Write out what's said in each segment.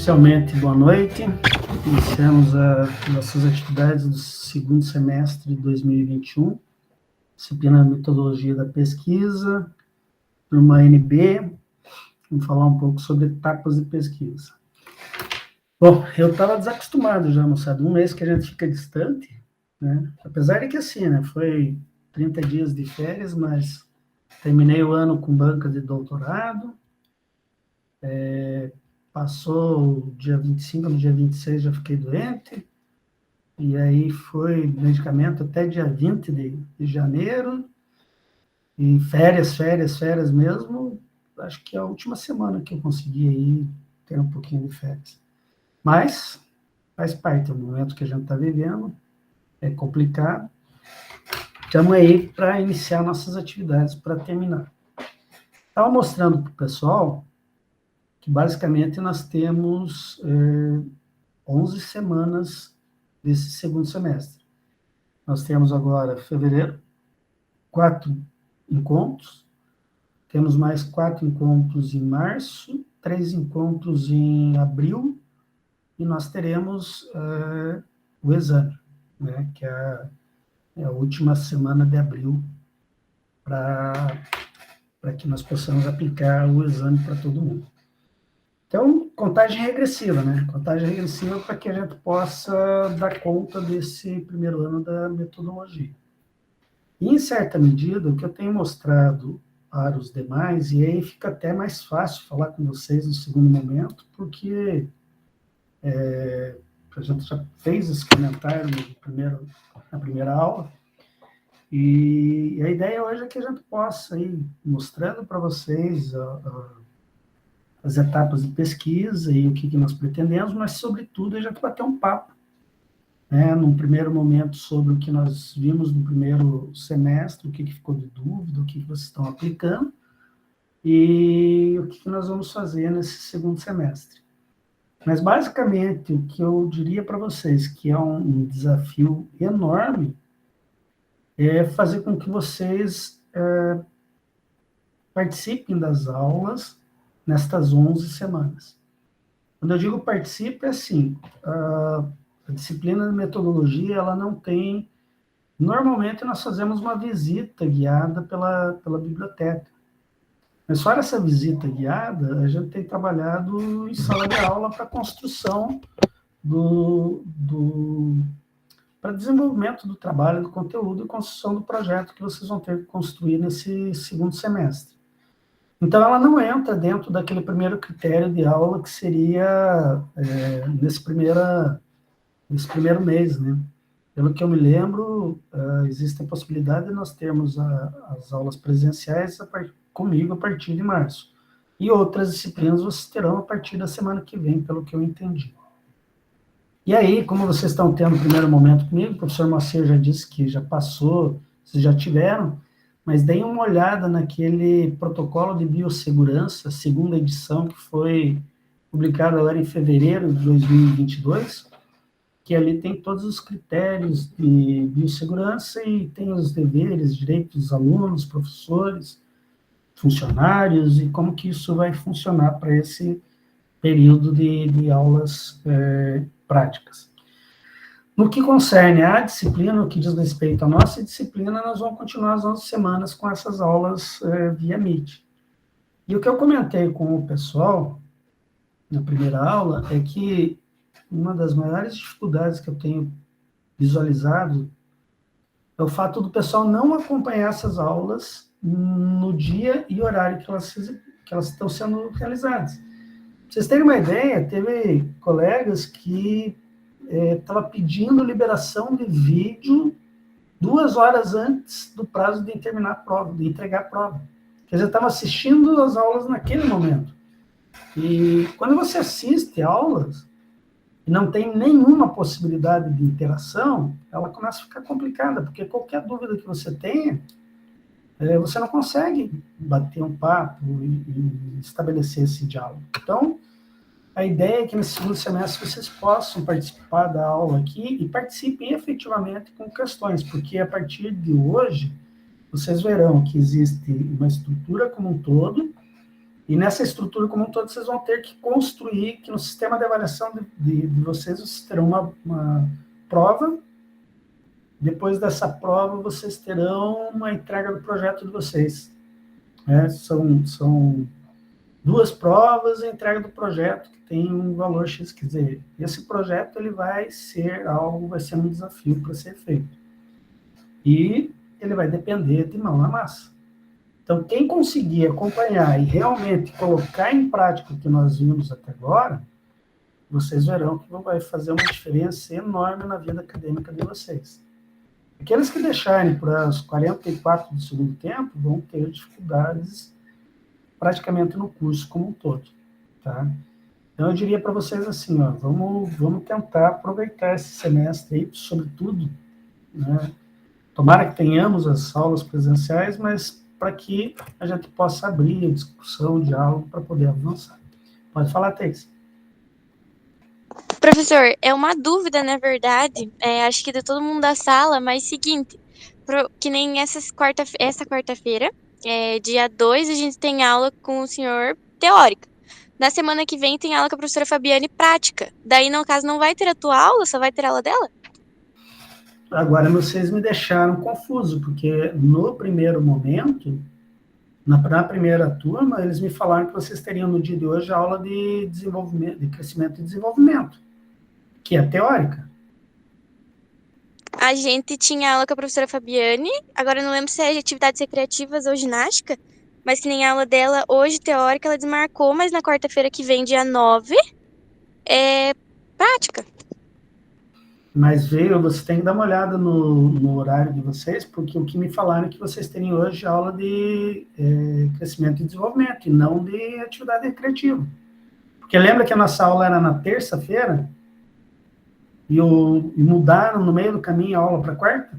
Inicialmente, boa noite. Iniciamos as nossas atividades do segundo semestre de 2021, disciplina Metodologia da Pesquisa, turma NB. Vamos falar um pouco sobre etapas de pesquisa. Bom, eu estava desacostumado já, moçada, um mês que a gente fica distante, né? Apesar de que assim, né, foi 30 dias de férias, mas terminei o ano com banca de doutorado, passou o dia 25, no dia 26 já fiquei doente, e aí foi medicamento até dia 20 de janeiro, e férias mesmo, acho que é a última semana que eu consegui aí ter um pouquinho de férias. Mas faz parte, é o momento que a gente está vivendo, é complicado. Estamos aí para iniciar nossas atividades, para terminar. Estava mostrando para o pessoal que basicamente nós temos 11 semanas desse segundo semestre. Nós temos agora fevereiro, 4 encontros, temos mais 4 encontros em março, 3 encontros em abril, e nós teremos o exame, né, que é a última semana de abril, para que nós possamos aplicar o exame para todo mundo. Então, contagem regressiva, né? Contagem regressiva para que a gente possa dar conta desse primeiro ano da metodologia. E, em certa medida, o que eu tenho mostrado para os demais, e aí fica até mais fácil falar com vocês no segundo momento, porque a gente já fez esse comentário na primeira aula, e a ideia hoje é que a gente possa ir mostrando para vocês as etapas de pesquisa e o que nós pretendemos, mas, sobretudo, a gente bater um papo, né, num primeiro momento, sobre o que nós vimos no primeiro semestre, o que ficou de dúvida, o que vocês estão aplicando, e o que nós vamos fazer nesse segundo semestre. Mas, basicamente, o que eu diria para vocês, que é um desafio enorme, é fazer com que vocês participem das aulas nestas 11 semanas. Quando eu digo participe, é assim, a disciplina de metodologia, ela não tem... Normalmente, nós fazemos uma visita guiada pela biblioteca. Mas fora essa visita guiada, a gente tem trabalhado em sala de aula para construção para desenvolvimento do trabalho, do conteúdo e construção do projeto que vocês vão ter que construir nesse segundo semestre. Então, ela não entra dentro daquele primeiro critério de aula que seria nesse primeiro mês, né? Pelo que eu me lembro, existe a possibilidade de nós termos as aulas presenciais comigo a partir de março. E outras disciplinas vocês terão a partir da semana que vem, pelo que eu entendi. E aí, como vocês estão tendo o primeiro momento comigo, o professor Moacir já disse que já passou, vocês já tiveram, mas deem uma olhada naquele protocolo de biossegurança, segunda edição, que foi publicado agora em fevereiro de 2022, que ali tem todos os critérios de biossegurança e tem os deveres, direitos dos alunos, professores, funcionários, e como que isso vai funcionar para esse período de aulas práticas. No que concerne à disciplina, no que diz respeito à nossa disciplina, nós vamos continuar as 11 semanas com essas aulas via Meet. E o que eu comentei com o pessoal na primeira aula é que uma das maiores dificuldades que eu tenho visualizado é o fato do pessoal não acompanhar essas aulas no dia e horário que elas estão sendo realizadas. Pra vocês terem uma ideia, teve colegas que estava pedindo liberação de vídeo 2 horas antes do prazo de terminar a prova, de entregar a prova. Quer dizer, estava assistindo as aulas naquele momento. E quando você assiste aulas e não tem nenhuma possibilidade de interação, ela começa a ficar complicada, porque qualquer dúvida que você tenha, você não consegue bater um papo e estabelecer esse diálogo. Então, a ideia é que nesse segundo semestre vocês possam participar da aula aqui e participem efetivamente com questões, porque a partir de hoje, vocês verão que existe uma estrutura como um todo, E nessa estrutura como um todo, vocês vão ter que construir, que no sistema de avaliação de vocês terão uma prova. Depois dessa prova, vocês terão uma entrega do projeto de vocês. São 2 provas e entrega do projeto, que tem um valor X. Quer dizer, esse projeto ele vai ser um desafio para ser feito. E ele vai depender de mão na massa. Então, quem conseguir acompanhar e realmente colocar em prática o que nós vimos até agora, vocês verão que vai fazer uma diferença enorme na vida acadêmica de vocês. Aqueles que deixarem para os 44 do segundo tempo vão ter dificuldades praticamente no curso como um todo, tá? Então, eu diria para vocês assim, ó, vamos tentar aproveitar esse semestre aí, sobretudo, né? Tomara que tenhamos as aulas presenciais, mas para que a gente possa abrir a discussão, o diálogo, para poder avançar. Pode falar, Thaís. Professor, é uma dúvida, na verdade, acho que de todo mundo da sala, mas seguinte, que nem essa quarta-feira, dia 2, a gente tem aula com o senhor teórica. Na semana que vem tem aula com a professora Fabiane prática. Daí, no caso, não vai ter a tua aula, só vai ter a aula dela? Agora, vocês me deixaram confuso, porque no primeiro momento, na primeira turma, eles me falaram que vocês teriam no dia de hoje a aula de desenvolvimento, de crescimento e desenvolvimento, que é teórica. A gente tinha aula com a professora Fabiane, agora eu não lembro se é de atividades recreativas ou ginástica, mas que nem a aula dela hoje, teórica, ela desmarcou, mas na quarta-feira que vem, dia 9, é prática. Mas veio, você tem que dar uma olhada no horário de vocês, porque o que me falaram é que vocês teriam hoje aula de crescimento e desenvolvimento, e não de atividade recreativa. Porque lembra que a nossa aula era na terça-feira, e mudaram no meio do caminho a aula para quarta?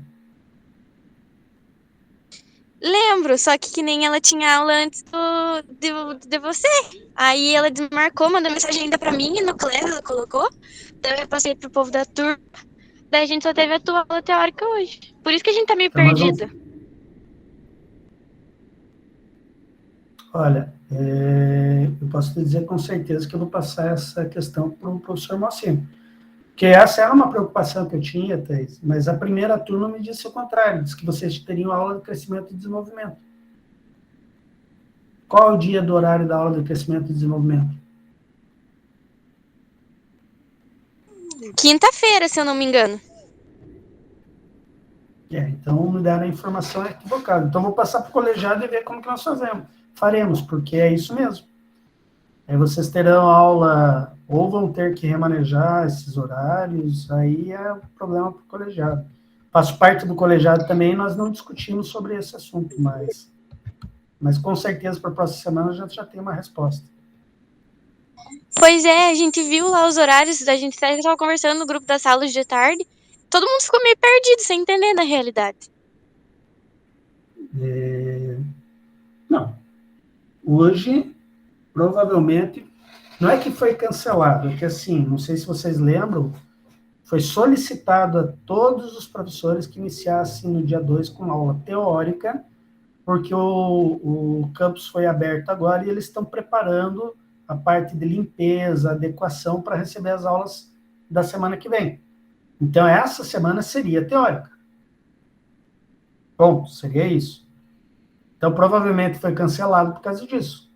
Lembro, só que nem ela tinha aula antes de você. Aí ela desmarcou, mandou mensagem ainda pra mim, no Class ela colocou. Daí eu passei pro povo da turma. Daí a gente só teve a tua aula teórica hoje. Por isso que a gente tá meio Então, perdida. Olha, eu posso te dizer com certeza que eu vou passar essa questão para o professor Moacir. Porque essa era uma preocupação que eu tinha, Thais, mas a primeira turma me disse o contrário, disse que vocês teriam aula de crescimento e desenvolvimento. Qual é o dia do horário da aula de crescimento e desenvolvimento? Quinta-feira, se eu não me engano. Então me deram a informação equivocada. Então vou passar para o colegiado e ver como que nós faremos, porque é isso mesmo. Aí vocês terão aula, ou vão ter que remanejar esses horários, aí é um problema para o colegiado. Faço parte do colegiado também, nós não discutimos sobre esse assunto, mas com certeza para a próxima semana a gente já tem uma resposta. Pois é, a gente viu lá os horários, a gente estava conversando no grupo das salas de tarde. Todo mundo ficou meio perdido, sem entender na realidade. Não. Hoje, provavelmente, não é que foi cancelado, é que assim, não sei se vocês lembram, foi solicitado a todos os professores que iniciassem no dia 2 com aula teórica, porque o campus foi aberto agora e eles estão preparando a parte de limpeza, adequação para receber as aulas da semana que vem. Então, essa semana seria teórica. Bom, seria isso. Então, provavelmente foi cancelado por causa disso.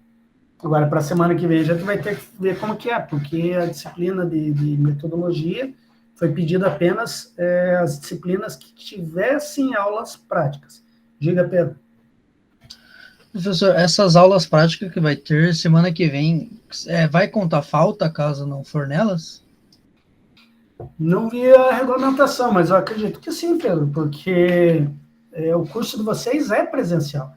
Agora, para a semana que vem, a gente vai ter que ver como que é, porque a disciplina de metodologia foi pedida apenas as disciplinas que tivessem aulas práticas. Diga, Pedro. Professor, essas aulas práticas que vai ter semana que vem, vai contar falta caso não for nelas? Não vi a regulamentação, mas eu acredito que sim, Pedro, porque o curso de vocês é presencial.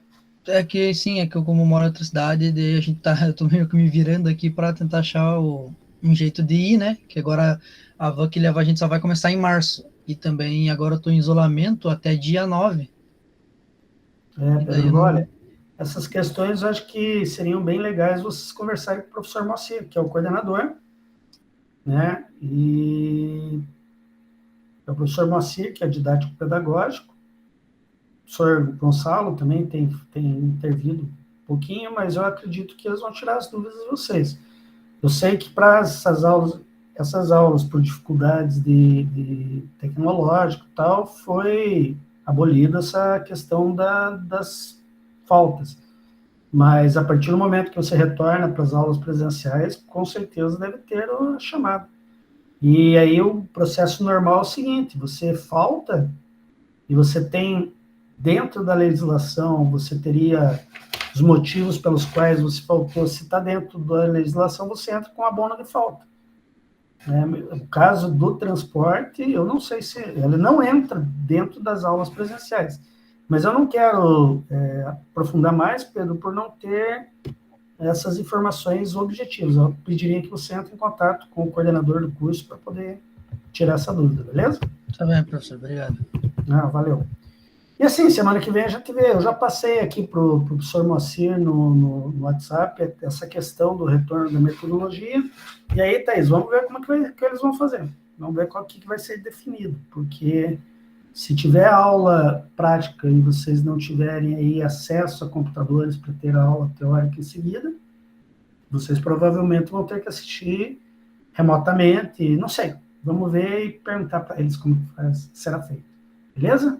É que sim, é que eu como moro em outra cidade, daí eu tô meio que me virando aqui para tentar achar um jeito de ir, né? Que agora a van que leva a gente só vai começar em março. E também agora eu tô em isolamento até dia 9. Pedro, olha, essas questões eu acho que seriam bem legais vocês conversarem com o professor Moacir, que é o coordenador, né? E é o professor Moacir, que é didático pedagógico. O professor Gonçalo também tem intervido pouquinho, mas eu acredito que eles vão tirar as dúvidas de vocês. Eu sei que para essas aulas por dificuldades de tecnológico e tal, foi abolida essa questão das faltas. Mas a partir do momento que você retorna para as aulas presenciais, com certeza deve ter a chamada. E aí o processo normal é o seguinte, você falta e você tem, dentro da legislação, você teria os motivos pelos quais você faltou, se está dentro da legislação, você entra com abono de falta. O caso do transporte, eu não sei se ele não entra dentro das aulas presenciais, mas eu não quero aprofundar mais, Pedro, por não ter essas informações objetivas. Eu pediria que você entre em contato com o coordenador do curso para poder tirar essa dúvida, beleza? Tá bem, professor, obrigado. Valeu. E assim, semana que vem a gente vê, eu já passei aqui para o professor Moacir no WhatsApp essa questão do retorno da metodologia, e aí, Thaís, vamos ver como que eles vão fazer, vamos ver qual que vai ser definido, porque se tiver aula prática e vocês não tiverem aí acesso a computadores para ter a aula teórica em seguida, vocês provavelmente vão ter que assistir remotamente, não sei, vamos ver e perguntar para eles como será feito, beleza?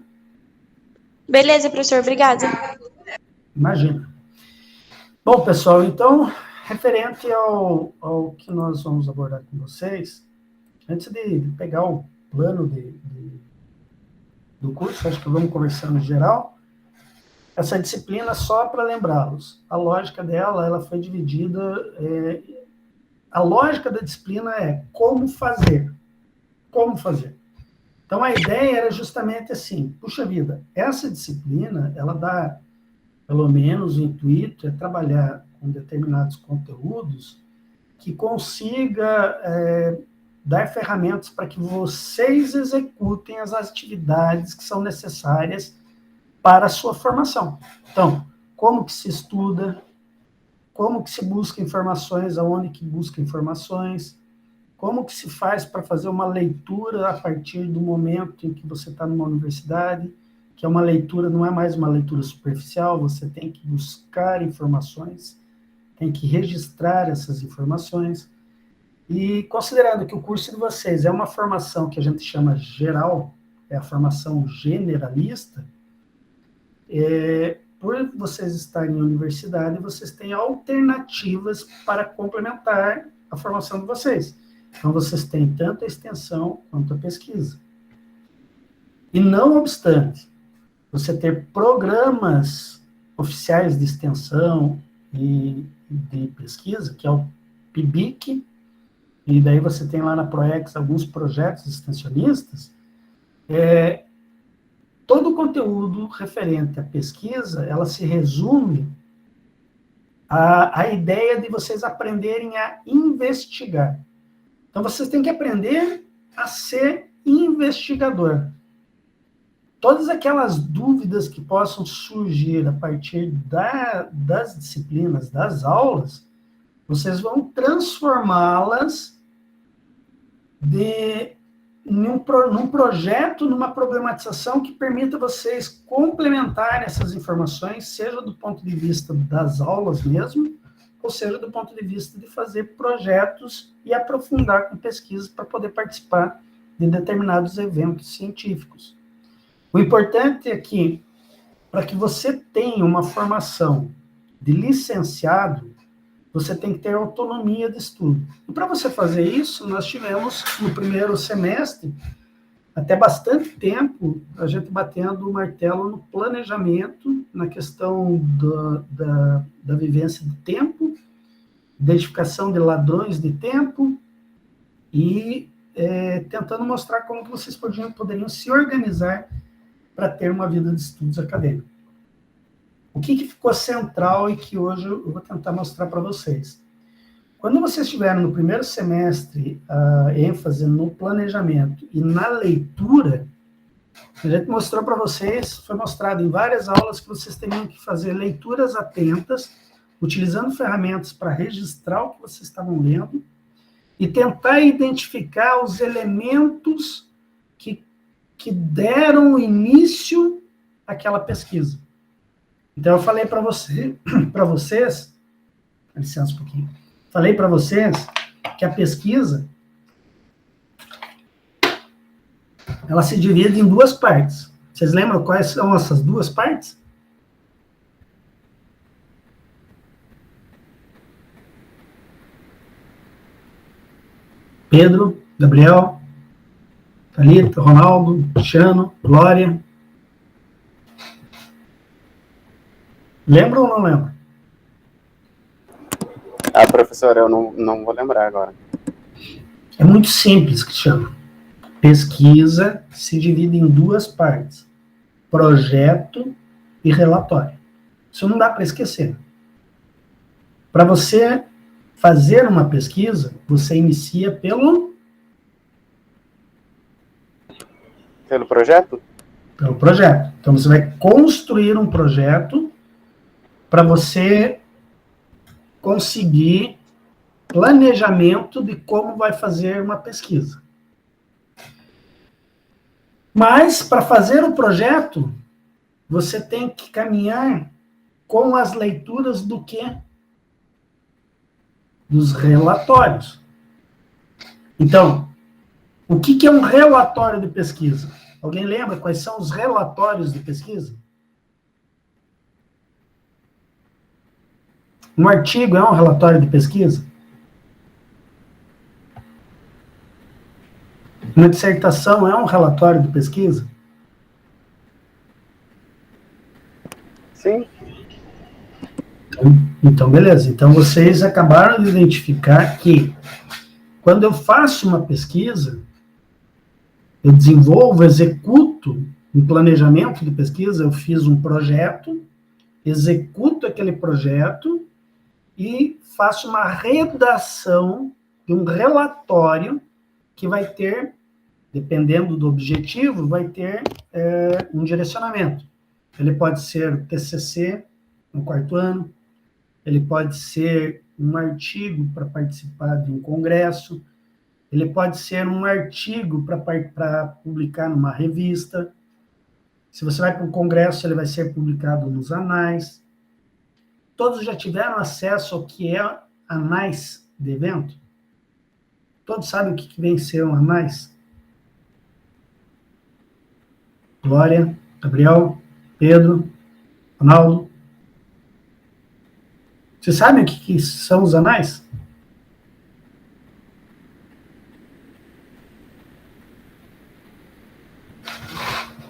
Beleza, professor, obrigada. Imagina. Bom, pessoal, então, referente ao que nós vamos abordar com vocês, antes de pegar o plano do curso, acho que vamos conversar no geral, essa disciplina, só para lembrá-los, a lógica dela, ela foi dividida, a lógica da disciplina é como fazer. Como fazer. Então, a ideia era justamente assim, puxa vida, essa disciplina, ela dá, pelo menos, o intuito é trabalhar com determinados conteúdos que consiga dar ferramentas para que vocês executem as atividades que são necessárias para a sua formação. Então, como que se estuda, como que se busca informações, aonde que busca informações, como que se faz para fazer uma leitura a partir do momento em que você está numa universidade, que é uma leitura, não é mais uma leitura superficial, você tem que buscar informações, tem que registrar essas informações, e considerando que o curso de vocês é uma formação que a gente chama geral, é a formação generalista, por vocês estarem em universidade, vocês têm alternativas para complementar a formação de vocês. Então, vocês têm tanto a extensão quanto a pesquisa. E não obstante, você ter programas oficiais de extensão e de pesquisa, que é o PIBIC, e daí você tem lá na ProEx alguns projetos extensionistas, todo o conteúdo referente à pesquisa, ela se resume à ideia de vocês aprenderem a investigar. Então, vocês têm que aprender a ser investigador. Todas aquelas dúvidas que possam surgir a partir das disciplinas, das aulas, vocês vão transformá-las num projeto, numa problematização que permita vocês complementar essas informações, seja do ponto de vista das aulas mesmo, ou seja, do ponto de vista de fazer projetos e aprofundar com pesquisas para poder participar de determinados eventos científicos. O importante é que, para que você tenha uma formação de licenciado, você tem que ter autonomia de estudo. E para você fazer isso, nós tivemos, no primeiro semestre, até bastante tempo, a gente batendo o martelo no planejamento, na questão da vivência de tempo, identificação de ladrões de tempo, e tentando mostrar como que vocês poderiam se organizar para ter uma vida de estudos acadêmicos. O que ficou central e que hoje eu vou tentar mostrar para vocês. Quando vocês tiveram no primeiro semestre a ênfase no planejamento e na leitura, a gente mostrou para vocês, foi mostrado em várias aulas que vocês teriam que fazer leituras atentas, utilizando ferramentas para registrar o que vocês estavam lendo e tentar identificar os elementos que deram início àquela pesquisa. Então, eu falei para vocês, dá licença um pouquinho, falei para vocês que a pesquisa, ela se divide em duas partes. Vocês lembram quais são essas duas partes? Pedro, Gabriel, Thalita, Ronaldo, Cristiano, Glória. Lembra ou não lembra? Ah, professor, eu não vou lembrar agora. É muito simples, Cristiano. Pesquisa se divide em duas partes: projeto e relatório. Isso não dá para esquecer. Para você fazer uma pesquisa, você inicia pelo projeto? Pelo projeto. Então, você vai construir um projeto para você conseguir planejamento de como vai fazer uma pesquisa. Mas, para fazer o projeto, você tem que caminhar com as leituras do quê? Dos relatórios. Então, o que é um relatório de pesquisa? Alguém lembra quais são os relatórios de pesquisa? Um artigo é um relatório de pesquisa? Uma dissertação é um relatório de pesquisa? Sim. Então, beleza. Então, vocês acabaram de identificar que, quando eu faço uma pesquisa, eu desenvolvo, executo um planejamento de pesquisa, eu fiz um projeto, executo aquele projeto e faço uma redação de um relatório que vai ter, dependendo do objetivo, vai ter um direcionamento. Ele pode ser TCC no 4º ano, ele pode ser um artigo para participar de um congresso, ele pode ser um artigo para publicar numa revista. Se você vai para um congresso, ele vai ser publicado nos anais. Todos já tiveram acesso ao que é anais de evento? Todos sabem o que vem ser um anais? Glória, Gabriel, Pedro, Ronaldo. Vocês sabem o que são os anais?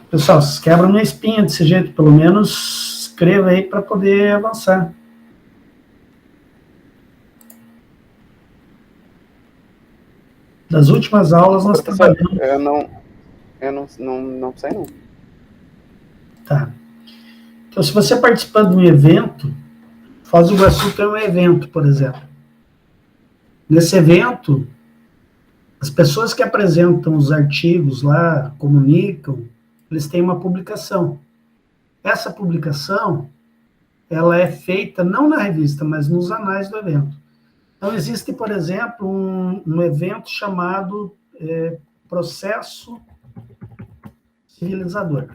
Pessoal, vocês quebram minha espinha desse jeito, pelo menos escreva aí para poder avançar. Das últimas aulas nós trabalhamos... Eu não sei não. Tá. Então, se você participar de um evento, Foz do Iguaçu tem um evento, por exemplo. Nesse evento, as pessoas que apresentam os artigos lá, comunicam, eles têm uma publicação. Essa publicação, ela é feita não na revista, mas nos anais do evento. Então, existe, por exemplo, um evento chamado Processo Civilizador.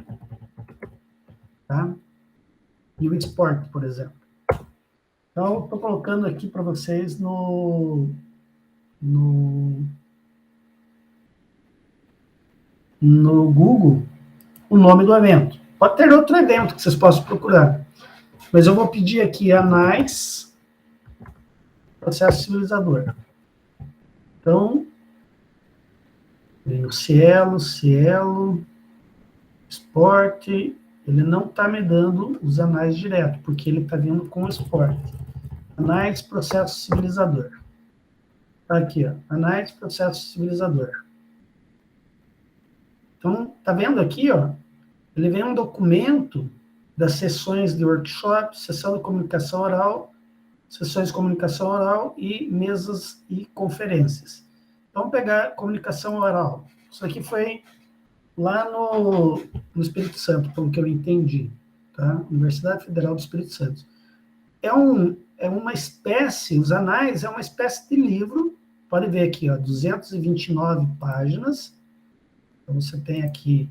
Tá? E o esporte, por exemplo. Então, eu estou colocando aqui para vocês no Google o nome do evento. Pode ter outro evento que vocês possam procurar. Mas eu vou pedir aqui anais, processo civilizador. Então, vem o Cielo, esporte. Ele não está me dando os anais direto, porque ele está vindo com o esporte. Anais, processo civilizador. Tá aqui, ó. Anais, processo civilizador. Então, tá vendo aqui, ó? Ele vem um documento das sessões de workshop, sessão de comunicação oral, sessões de comunicação oral e mesas e conferências. Vamos pegar comunicação oral. Isso aqui foi lá no Espírito Santo, pelo que eu entendi, tá? Universidade Federal do Espírito Santo. É uma espécie, os anais é uma espécie de livro, pode ver aqui, ó, 229 páginas. Então, você tem aqui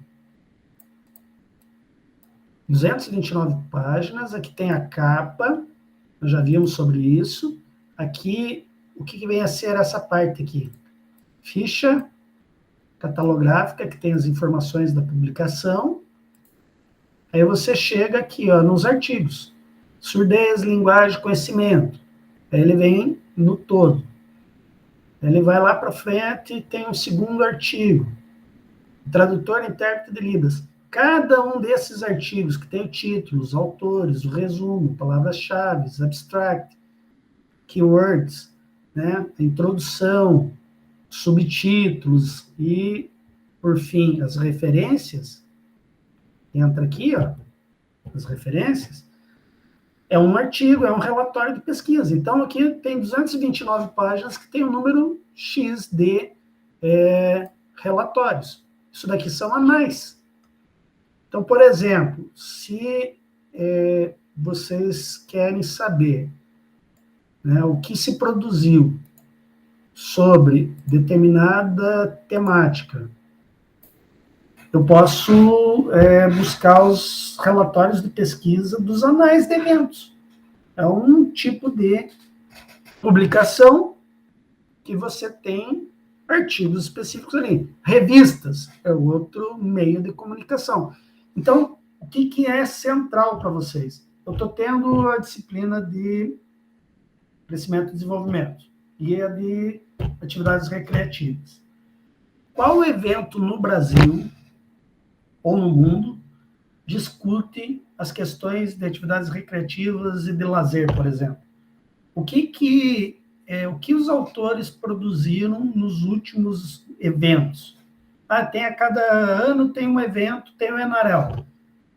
229 páginas, aqui tem a capa, nós já vimos sobre isso. Aqui, o que vem a ser essa parte aqui? Ficha catalográfica, que tem as informações da publicação. Aí você chega aqui, ó, nos artigos. Surdez, linguagem, conhecimento. Aí ele vem no todo. Ele vai lá para frente e tem um segundo artigo. Tradutor, intérprete de Libras. Cada um desses artigos que tem o título, os autores, o resumo, palavras-chave, abstract, keywords, né, introdução, subtítulos e, por fim, as referências, entra aqui, ó, as referências, é um artigo, é um relatório de pesquisa. Então, aqui tem 229 páginas que tem um número X de relatórios. Isso daqui são anais. Então, por exemplo, se vocês querem saber, né, o que se produziu sobre determinada temática, eu posso buscar os relatórios de pesquisa dos anais de eventos. É um tipo de publicação que você tem artigos específicos ali. Revistas é outro meio de comunicação. Então, o que é central para vocês? Eu estou tendo a disciplina de crescimento e desenvolvimento e a de atividades recreativas. Qual evento no Brasil ou no mundo discute as questões de atividades recreativas e de lazer, por exemplo? O que os autores produziram nos últimos eventos? Tem a cada ano tem um evento, tem o ENAREL,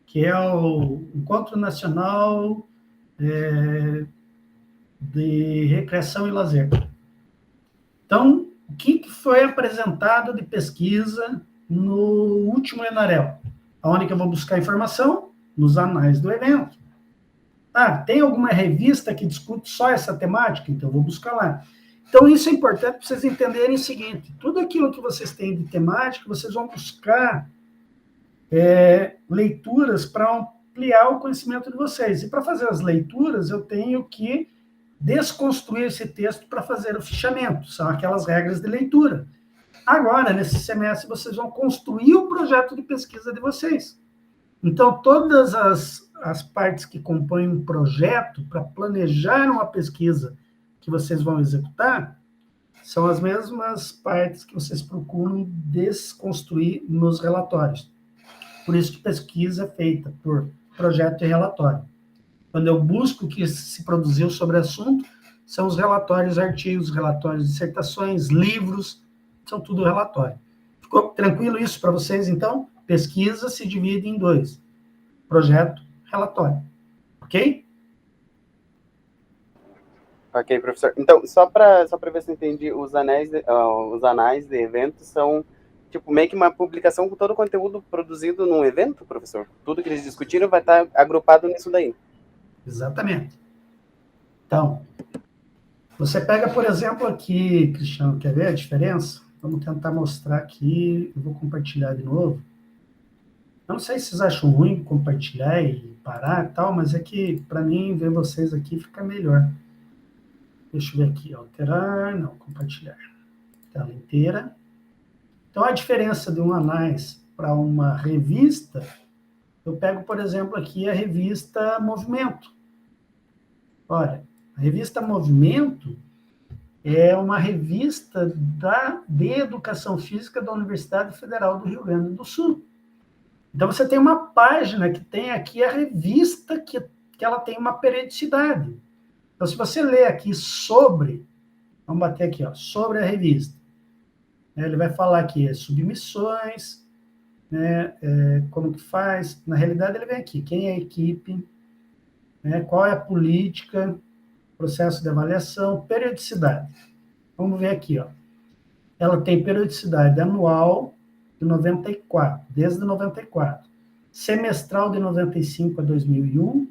que é o Encontro Nacional de Recreação e Lazer. Então, o que foi apresentado de pesquisa no último ENAREL? Aonde que eu vou buscar informação? Nos anais do evento. Tem alguma revista que discute só essa temática? Então, eu vou buscar lá. Então, isso é importante para vocês entenderem o seguinte: tudo aquilo que vocês têm de temática, vocês vão buscar leituras para ampliar o conhecimento de vocês. E para fazer as leituras, eu tenho que desconstruir esse texto para fazer o fichamento. São aquelas regras de leitura. Agora, nesse semestre, vocês vão construir o projeto de pesquisa de vocês. Então, todas as partes que compõem um projeto para planejar uma pesquisa que vocês vão executar são as mesmas partes que vocês procuram desconstruir nos relatórios. Por isso que pesquisa é feita por projeto e relatório. Quando eu busco o que se produziu sobre o assunto, são os relatórios, artigos, relatórios, dissertações, livros, são tudo relatório. Ficou tranquilo isso para vocês, então? Pesquisa se divide em dois: projeto, relatório. Ok? Ok, professor. Então, só para ver se eu entendi, os anais de eventos são tipo meio que uma publicação com todo o conteúdo produzido num evento, professor? Tudo que eles discutiram vai estar agrupado nisso daí. Exatamente. Então, você pega, por exemplo, aqui, Cristiano, quer ver a diferença? Vamos tentar mostrar aqui, eu vou compartilhar de novo. Eu não sei se vocês acham ruim compartilhar e parar e tal, mas é que, para mim, ver vocês aqui fica melhor. Deixa eu ver aqui, alterar, não, compartilhar. Tela inteira. Então, a diferença de um anais para uma revista, eu pego, por exemplo, aqui a revista Movimento. Olha, a revista Movimento é uma revista de Educação Física da Universidade Federal do Rio Grande do Sul. Então, você tem uma página que tem aqui a revista, que ela tem uma periodicidade. Então, se você ler aqui sobre, vamos bater aqui, ó, sobre a revista, ele vai falar aqui submissões, né, como que faz. Na realidade, ele vem aqui, quem é a equipe, né, qual é a política, processo de avaliação, periodicidade. Vamos ver aqui, ó. Ela tem periodicidade anual de 94, desde 94, semestral de 95 a 2001,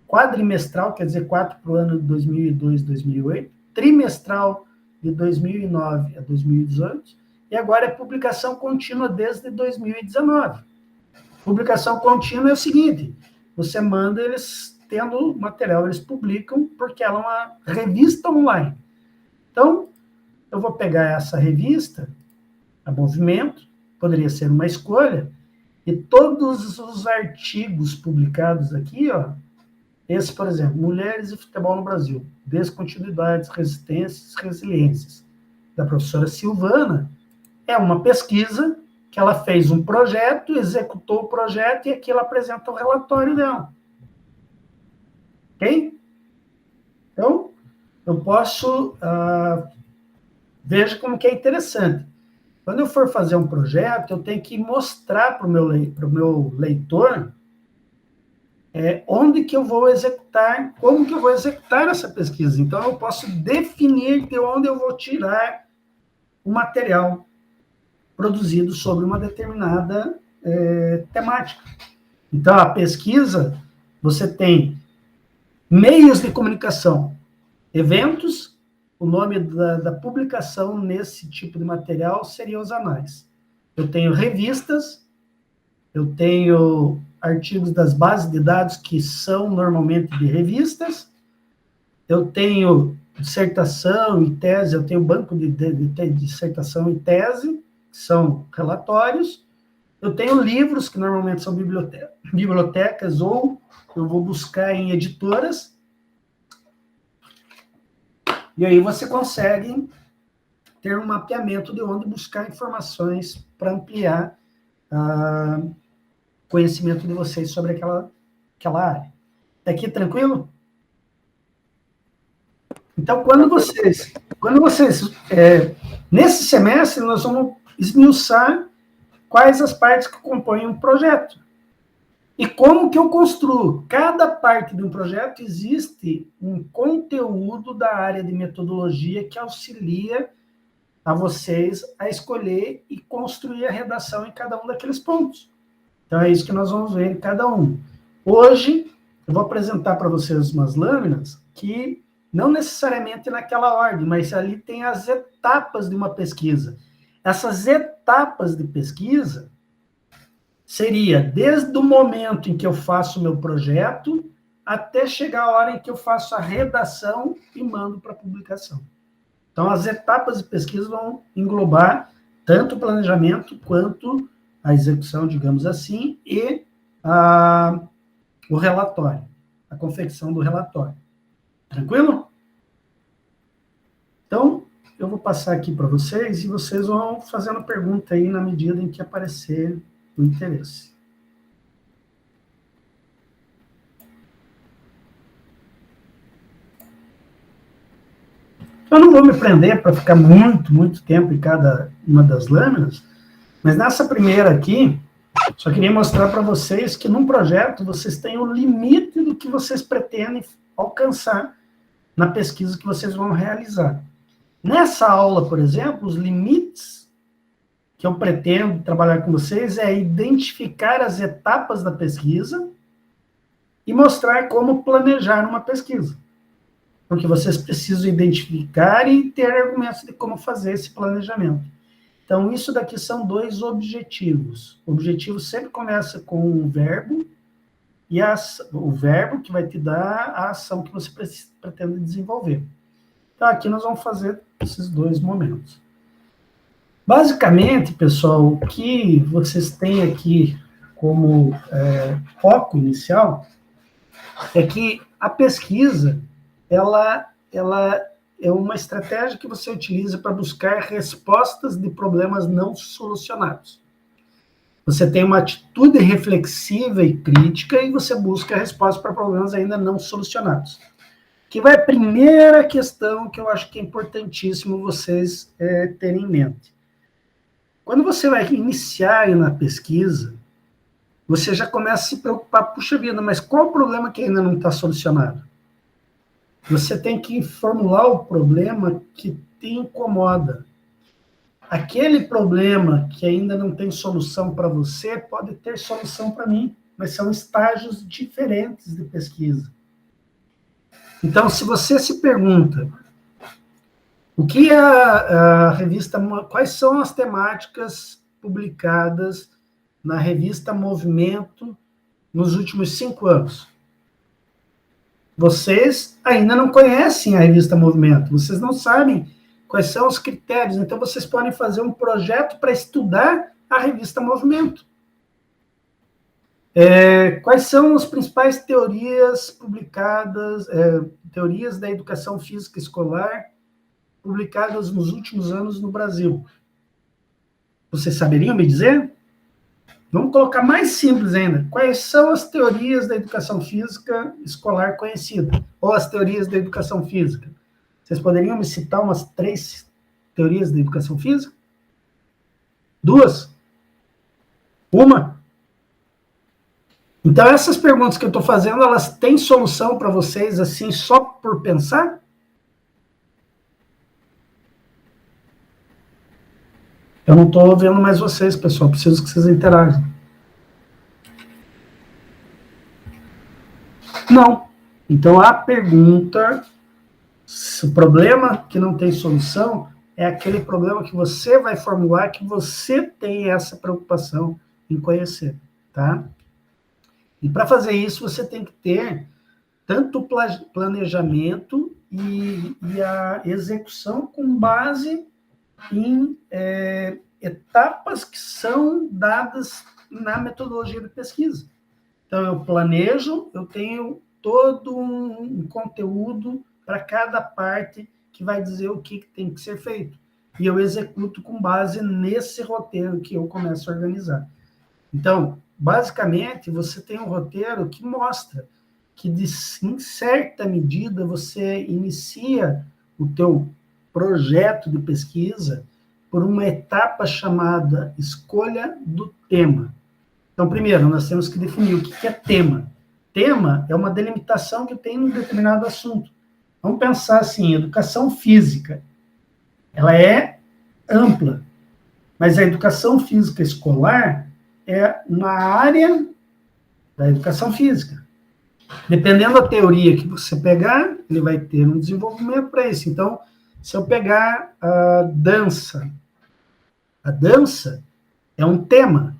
quadrimestral, quer dizer, 4 para o ano de 2002, 2008, trimestral de 2009 a 2018, e agora é publicação contínua desde 2019. Publicação contínua é o seguinte, você manda eles tendo material, eles publicam, porque ela é uma revista online. Então, eu vou pegar essa revista, a Movimento, poderia ser uma escolha, e todos os artigos publicados aqui, ó, esse, por exemplo, Mulheres e Futebol no Brasil, Descontinuidades, Resistências, Resiliências, da professora Silvana, é uma pesquisa que ela fez um projeto, executou o projeto e aqui ela apresenta o relatório dela. Ok? Então, eu posso... veja como que é interessante. Quando eu for fazer um projeto, eu tenho que mostrar para o meu leitor onde que eu vou executar, como que eu vou executar essa pesquisa. Então, eu posso definir de onde eu vou tirar o material produzido sobre uma determinada temática. Então, a pesquisa, você tem meios de comunicação, eventos, o nome da publicação nesse tipo de material seria os anais. Eu tenho revistas, eu tenho artigos das bases de dados que são normalmente de revistas, eu tenho dissertação e tese, eu tenho banco de dissertação e tese, que são relatórios, eu tenho livros, que normalmente são bibliotecas, ou eu vou buscar em editoras, e aí você consegue ter um mapeamento de onde buscar informações para ampliar o conhecimento de vocês sobre aquela área. Tá aqui tranquilo? Então, quando vocês nesse semestre, nós vamos esmiuçar quais as partes que compõem um projeto. E como que eu construo? Cada parte de um projeto existe um conteúdo da área de metodologia que auxilia a vocês a escolher e construir a redação em cada um daqueles pontos. Então, é isso que nós vamos ver em cada um. Hoje, eu vou apresentar para vocês umas lâminas que não necessariamente naquela ordem, mas ali tem as etapas de uma pesquisa. Essas etapas de pesquisa seria desde o momento em que eu faço o meu projeto até chegar a hora em que eu faço a redação e mando para publicação. Então, as etapas de pesquisa vão englobar tanto o planejamento quanto a execução, digamos assim, e o relatório, a confecção do relatório. Tranquilo? Então, eu vou passar aqui para vocês e vocês vão fazendo pergunta aí na medida em que aparecer o interesse. Eu não vou me prender para ficar muito tempo em cada uma das lâminas, mas nessa primeira aqui, só queria mostrar para vocês que num projeto vocês têm o limite do que vocês pretendem alcançar na pesquisa que vocês vão realizar. Nessa aula, por exemplo, os limites que eu pretendo trabalhar com vocês é identificar as etapas da pesquisa e mostrar como planejar uma pesquisa. Porque vocês precisam identificar e ter argumentos de como fazer esse planejamento. Então, isso daqui são dois objetivos. O objetivo sempre começa com um verbo, e o verbo que vai te dar a ação que você pretende desenvolver. Então, aqui nós vamos fazer esses dois momentos. Basicamente, pessoal, o que vocês têm aqui como foco inicial é que a pesquisa, ela é uma estratégia que você utiliza para buscar respostas de problemas não solucionados. Você tem uma atitude reflexiva e crítica e você busca respostas para problemas ainda não solucionados. Que vai a primeira questão que eu acho que é importantíssimo vocês terem em mente. Quando você vai iniciar na pesquisa, você já começa a se preocupar, puxa vida, mas qual o problema que ainda não está solucionado? Você tem que formular o problema que te incomoda. Aquele problema que ainda não tem solução para você, pode ter solução para mim, mas são estágios diferentes de pesquisa. Então, se você se pergunta, o que a revista, quais são as temáticas publicadas na revista Movimento nos últimos 5 anos? Vocês ainda não conhecem a revista Movimento, vocês não sabem quais são os critérios, então vocês podem fazer um projeto para estudar a revista Movimento. Quais são as principais teorias publicadas, teorias da educação física escolar publicadas nos últimos anos no Brasil? Vocês saberiam me dizer? Vamos colocar mais simples ainda. Quais são as teorias da educação física escolar conhecida? Ou as teorias da educação física? Vocês poderiam me citar umas 3 teorias da educação física? 2? 1? Então, essas perguntas que eu estou fazendo, elas têm solução para vocês, assim, só por pensar? Eu não estou vendo mais vocês, pessoal. Preciso que vocês interajam. Não. Então, a pergunta, o problema que não tem solução, é aquele problema que você vai formular, que você tem essa preocupação em conhecer, tá? E para fazer isso, você tem que ter tanto o planejamento e a execução com base em etapas que são dadas na metodologia de pesquisa. Então, eu planejo, eu tenho todo um conteúdo para cada parte que vai dizer o que tem que ser feito. E eu executo com base nesse roteiro que eu começo a organizar. Então, basicamente, você tem um roteiro que mostra que, em certa medida, você inicia o teu projeto de pesquisa por uma etapa chamada escolha do tema. Então, primeiro, nós temos que definir o que é tema. Tema é uma delimitação que tem num determinado assunto. Vamos pensar assim, educação física, ela é ampla, mas a educação física escolar é uma área da educação física. Dependendo da teoria que você pegar, ele vai ter um desenvolvimento para isso. Então, se eu pegar a dança é um tema,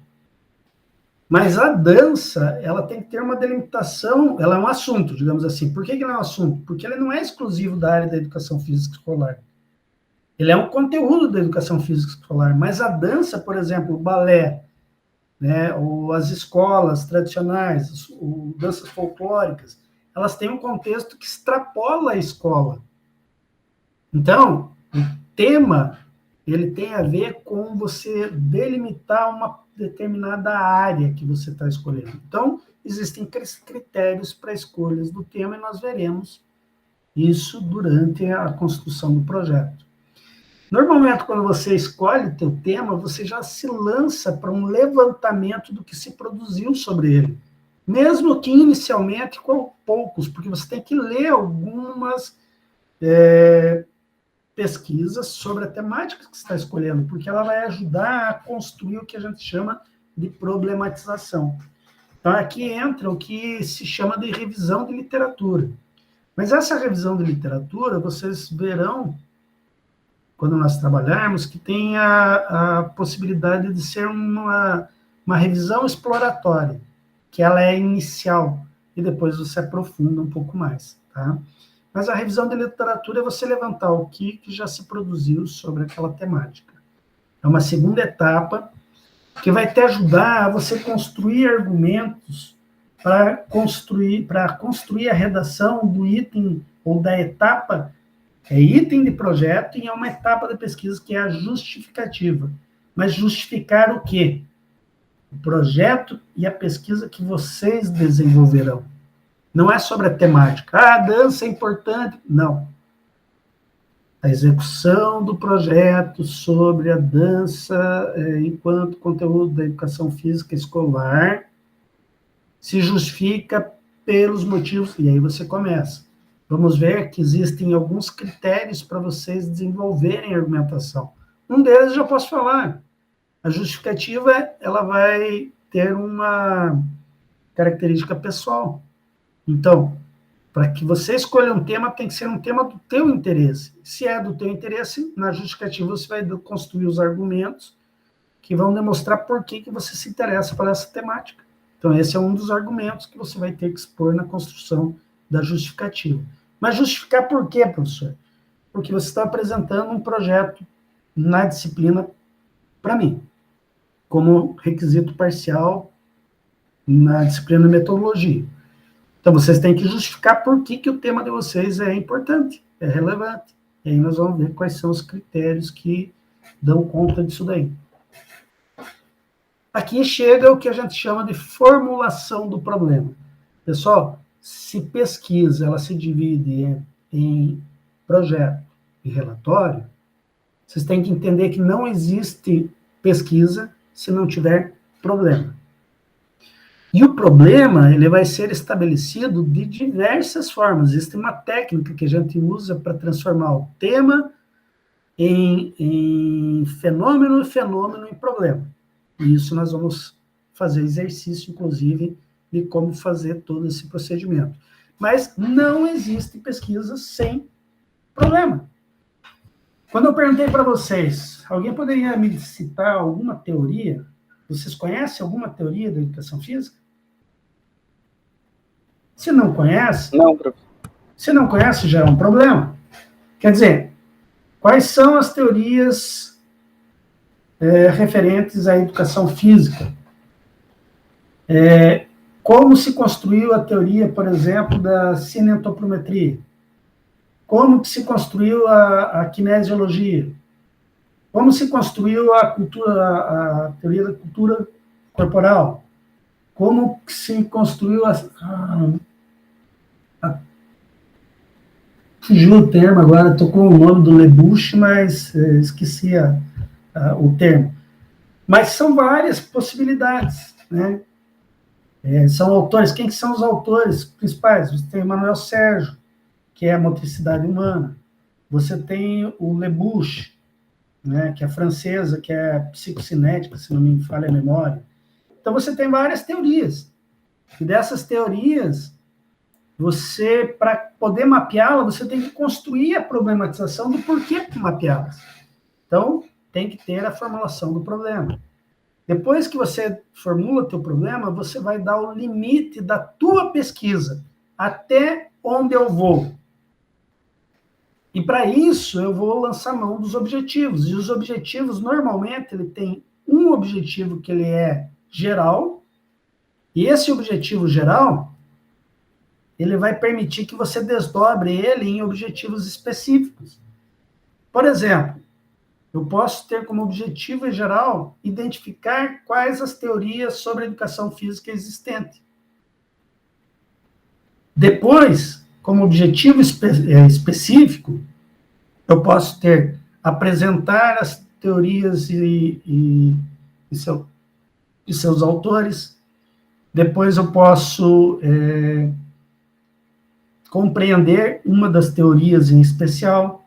mas a dança, ela tem que ter uma delimitação, ela é um assunto, digamos assim. Por que ele é um assunto? Porque ele não é exclusivo da área da educação física escolar. Ele é um conteúdo da educação física escolar, mas a dança, por exemplo, o balé, né, ou as escolas tradicionais, danças folclóricas, elas têm um contexto que extrapola a escola. Então, o tema, ele tem a ver com você delimitar uma determinada área que você está escolhendo. Então, existem critérios para escolhas do tema e nós veremos isso durante a construção do projeto. Normalmente, quando você escolhe o teu tema, você já se lança para um levantamento do que se produziu sobre ele. Mesmo que inicialmente com poucos, porque você tem que ler algumas pesquisas sobre a temática que você está escolhendo, porque ela vai ajudar a construir o que a gente chama de problematização. Então, aqui entra o que se chama de revisão de literatura. Mas essa revisão de literatura, vocês verão, quando nós trabalharmos, que tem a possibilidade de ser uma revisão exploratória, que ela é inicial, e depois você aprofunda um pouco mais, tá? Mas a revisão de literatura é você levantar o que já se produziu sobre aquela temática. É uma segunda etapa que vai te ajudar a você construir argumentos para construir a redação do item ou da etapa, item de projeto, e é uma etapa da pesquisa que é a justificativa. Mas justificar o quê? O projeto e a pesquisa que vocês desenvolverão. Não é sobre a temática. A dança é importante. Não. A execução do projeto sobre a dança enquanto conteúdo da educação física escolar se justifica pelos motivos. E aí você começa. Vamos ver que existem alguns critérios para vocês desenvolverem a argumentação. Um deles eu já posso falar. A justificativa, ela vai ter uma característica pessoal. Então, para que você escolha um tema, tem que ser um tema do teu interesse. Se é do teu interesse, na justificativa você vai construir os argumentos que vão demonstrar por que você se interessa por essa temática. Então, esse é um dos argumentos que você vai ter que expor na construção da justificativa. Mas justificar por quê, professor? Porque você está apresentando um projeto na disciplina para mim, como requisito parcial na disciplina de metodologia. Então, vocês têm que justificar por que o tema de vocês é importante, é relevante. E aí nós vamos ver quais são os critérios que dão conta disso daí. Aqui chega o que a gente chama de formulação do problema. Pessoal, se pesquisa ela se divide em projeto e relatório, vocês têm que entender que não existe pesquisa se não tiver problema. E o problema, ele vai ser estabelecido de diversas formas. Existe uma técnica que a gente usa para transformar o tema em fenômeno e fenômeno em problema. E isso nós vamos fazer exercício, inclusive, de como fazer todo esse procedimento. Mas não existe pesquisa sem problema. Quando eu perguntei para vocês, alguém poderia me citar alguma teoria? Vocês conhecem alguma teoria da educação física? Se não conhece, Não, professor. se não conhece, já é um problema. Quer dizer, quais são as teorias referentes à educação física? Como se construiu a teoria, por exemplo, da cinentoprometria? Como que se construiu a kinesiologia? Como se construiu a teoria da cultura corporal? Como que se construiu fugiu o termo agora, tocou o nome do Lebush, mas esqueci o termo. Mas são várias possibilidades, né? São autores. Quem que são os autores principais? Você tem o Manuel Sérgio, que é a motricidade humana. Você tem o Lebush, né, que é francesa, que é psicocinética, se não me falha a memória. Então, você tem várias teorias. E dessas teorias, você, para poder mapeá-la, você tem que construir a problematização do porquê mapeá-las. Então, tem que ter a formulação do problema. Depois que você formula o teu problema, você vai dar o limite da tua pesquisa, até onde eu vou. E para isso, eu vou lançar mão dos objetivos. E os objetivos, normalmente, ele tem um objetivo que ele é geral, e esse objetivo geral, ele vai permitir que você desdobre ele em objetivos específicos. Por exemplo, eu posso ter como objetivo geral identificar quais as teorias sobre a educação física existentes. Depois, como objetivo específico, eu posso ter apresentar as teorias e seus autores. Depois eu posso compreender uma das teorias em especial.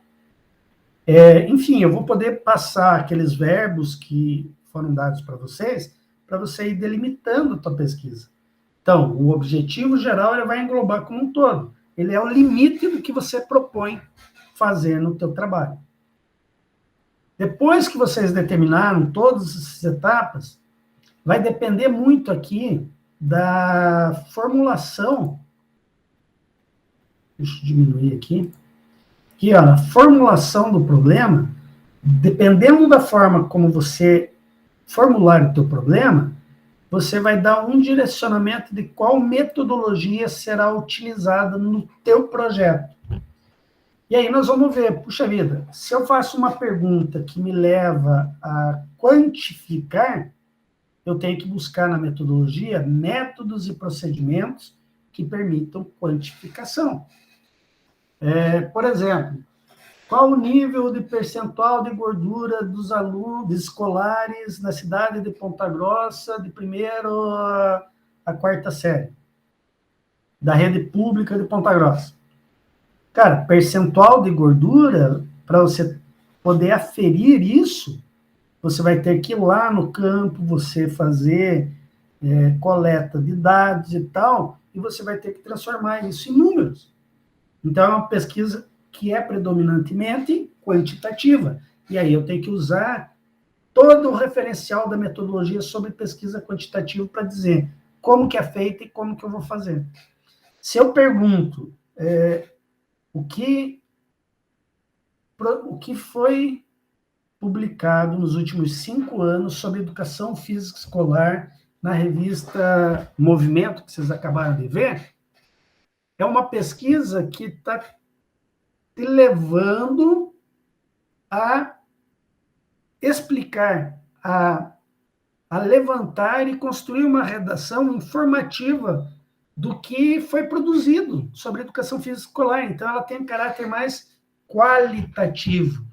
Enfim, eu vou poder passar aqueles verbos que foram dados para você ir delimitando a tua pesquisa. Então, o objetivo geral ele vai englobar como um todo. Ele é o limite do que você propõe fazer no teu trabalho. Depois que vocês determinaram todas essas etapas, vai depender muito aqui da formulação. Deixa eu diminuir aqui. Aqui, ó, a formulação do problema, dependendo da forma como você formular o teu problema, você vai dar um direcionamento de qual metodologia será utilizada no teu projeto. E aí nós vamos ver, puxa vida, se eu faço uma pergunta que me leva a quantificar, eu tenho que buscar na metodologia métodos e procedimentos que permitam quantificação. Por exemplo, qual o nível de percentual de gordura dos alunos escolares na cidade de Ponta Grossa, de primeiro a quarta série, da rede pública de Ponta Grossa? Cara, percentual de gordura, para você poder aferir isso, você vai ter que ir lá no campo, você fazer coleta de dados e tal, e você vai ter que transformar isso em números. Então, é uma pesquisa que é predominantemente quantitativa. E aí eu tenho que usar todo o referencial da metodologia sobre pesquisa quantitativa para dizer como que é feita e como que eu vou fazer. Se eu pergunto o que foi publicado nos últimos 5 anos sobre educação física escolar na revista Movimento, que vocês acabaram de ver, é uma pesquisa que está te levando a explicar, a levantar e construir uma redação informativa do que foi produzido sobre educação física escolar. Então, ela tem um caráter mais qualitativo.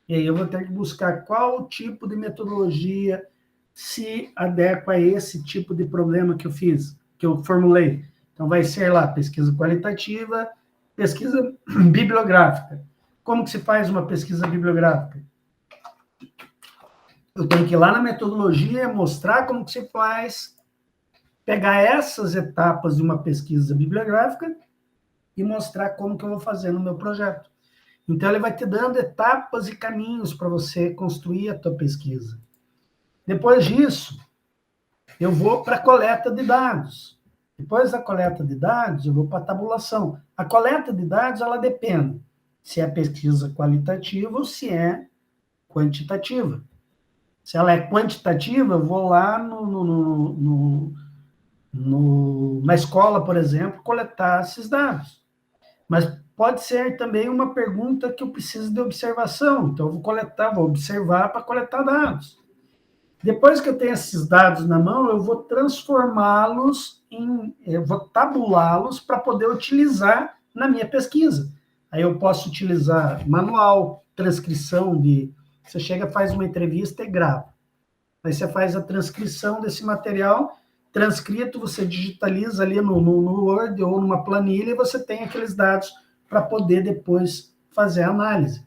E aí eu vou ter que buscar qual tipo de metodologia se adequa a esse tipo de problema que eu fiz, que eu formulei. Então, vai ser lá, pesquisa qualitativa, pesquisa bibliográfica. Como que se faz uma pesquisa bibliográfica? Eu tenho que ir lá na metodologia, mostrar como que se faz, pegar essas etapas de uma pesquisa bibliográfica e mostrar como que eu vou fazer no meu projeto. Então, ele vai te dando etapas e caminhos para você construir a tua pesquisa. Depois disso, eu vou para a coleta de dados. Depois da coleta de dados, eu vou para a tabulação. A coleta de dados, ela depende se é pesquisa qualitativa ou se é quantitativa. Se ela é quantitativa, eu vou lá na escola, por exemplo, coletar esses dados. Mas pode ser também uma pergunta que eu preciso de observação. Então, eu vou observar para coletar dados. Depois que eu tenho esses dados na mão, eu vou transformá-los eu vou tabulá-los para poder utilizar na minha pesquisa. Aí eu posso utilizar manual, transcrição você chega, faz uma entrevista e grava. Aí você faz a transcrição desse material, transcrito, você digitaliza ali no Word ou numa planilha e você tem aqueles dados para poder depois fazer a análise.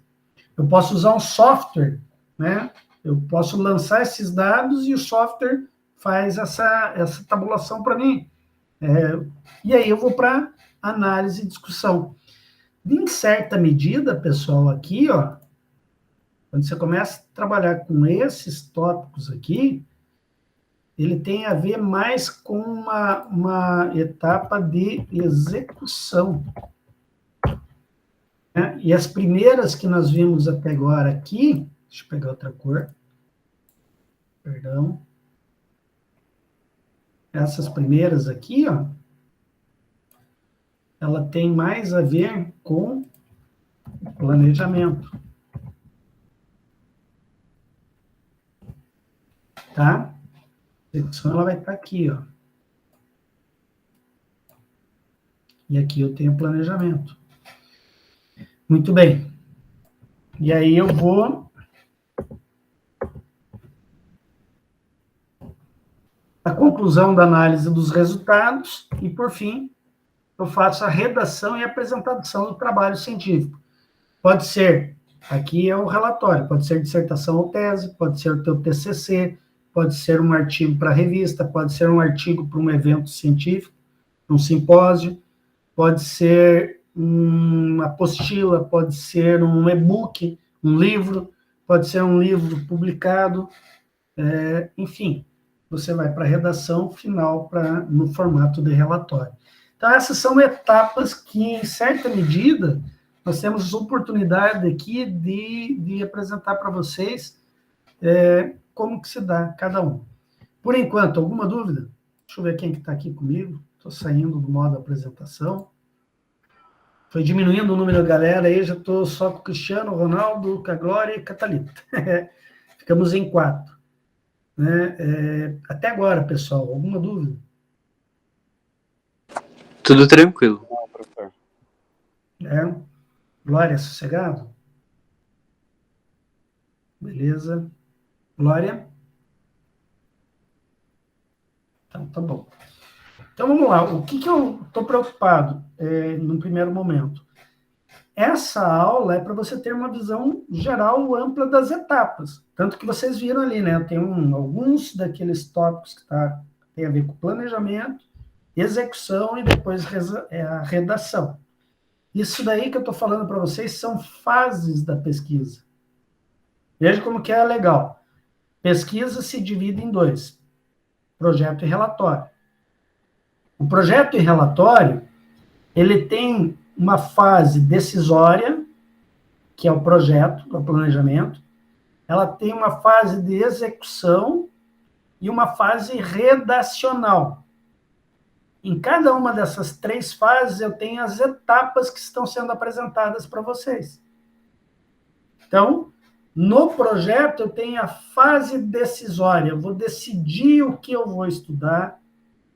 Eu posso usar um software, né? Eu posso lançar esses dados e o software faz essa tabulação para mim. E aí eu vou para análise e discussão. Em certa medida, pessoal, aqui, ó, quando você começa a trabalhar com esses tópicos aqui, ele tem a ver mais com uma etapa de execução. Né? E as primeiras que nós vimos até agora aqui, deixa eu pegar outra cor, perdão. Essas primeiras aqui, ó, ela tem mais a ver com planejamento. Tá? A execução, ela vai estar aqui, ó. E aqui eu tenho planejamento. Muito bem. E aí eu vou a conclusão da análise dos resultados e, por fim, eu faço a redação e apresentação do trabalho científico. Pode ser, aqui é o relatório, pode ser dissertação ou tese, pode ser o teu TCC, pode ser um artigo para revista, pode ser um artigo para um evento científico, um simpósio, pode ser uma apostila, pode ser um e-book, um livro, pode ser um livro publicado, enfim, você vai para a redação final no formato de relatório. Então, essas são etapas que, em certa medida, nós temos oportunidade aqui de apresentar para vocês como que se dá cada um. Por enquanto, alguma dúvida? Deixa eu ver quem que está aqui comigo. Estou saindo do modo apresentação. Foi diminuindo o número da galera aí, já estou só com o Cristiano, Ronaldo, com a Glória e Catalita. Ficamos em 4. Né? Até agora, pessoal, alguma dúvida? Tudo tranquilo. Não, professor. Glória, sossegado? Beleza. Glória? Então, tá bom. Então, vamos lá. O que eu estou preocupado no primeiro momento? Essa aula é para você ter uma visão geral, ampla das etapas. Tanto que vocês viram ali, né? Tem alguns daqueles tópicos que tem a ver com planejamento, execução e depois a redação. Isso daí que eu estou falando para vocês são fases da pesquisa. Veja como que é legal. Pesquisa se divide em dois, projeto e relatório. O projeto e relatório, ele tem uma fase decisória, que é o projeto, o planejamento, ela tem uma fase de execução e uma fase redacional. Em cada uma dessas 3 fases, eu tenho as etapas que estão sendo apresentadas para vocês. Então, no projeto, eu tenho a fase decisória, eu vou decidir o que eu vou estudar,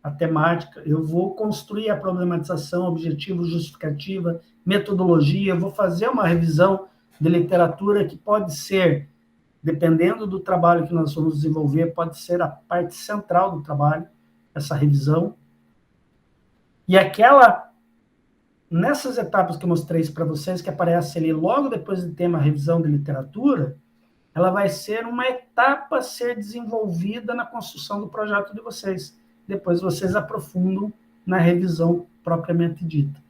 a temática, eu vou construir a problematização, objetivo, justificativa, metodologia, eu vou fazer uma revisão de literatura que pode ser, dependendo do trabalho que nós vamos desenvolver, pode ser a parte central do trabalho, essa revisão. E nessas etapas que eu mostrei para vocês, que aparece ali logo depois de ter uma revisão de literatura, ela vai ser uma etapa a ser desenvolvida na construção do projeto de vocês. Depois vocês aprofundam na revisão propriamente dita.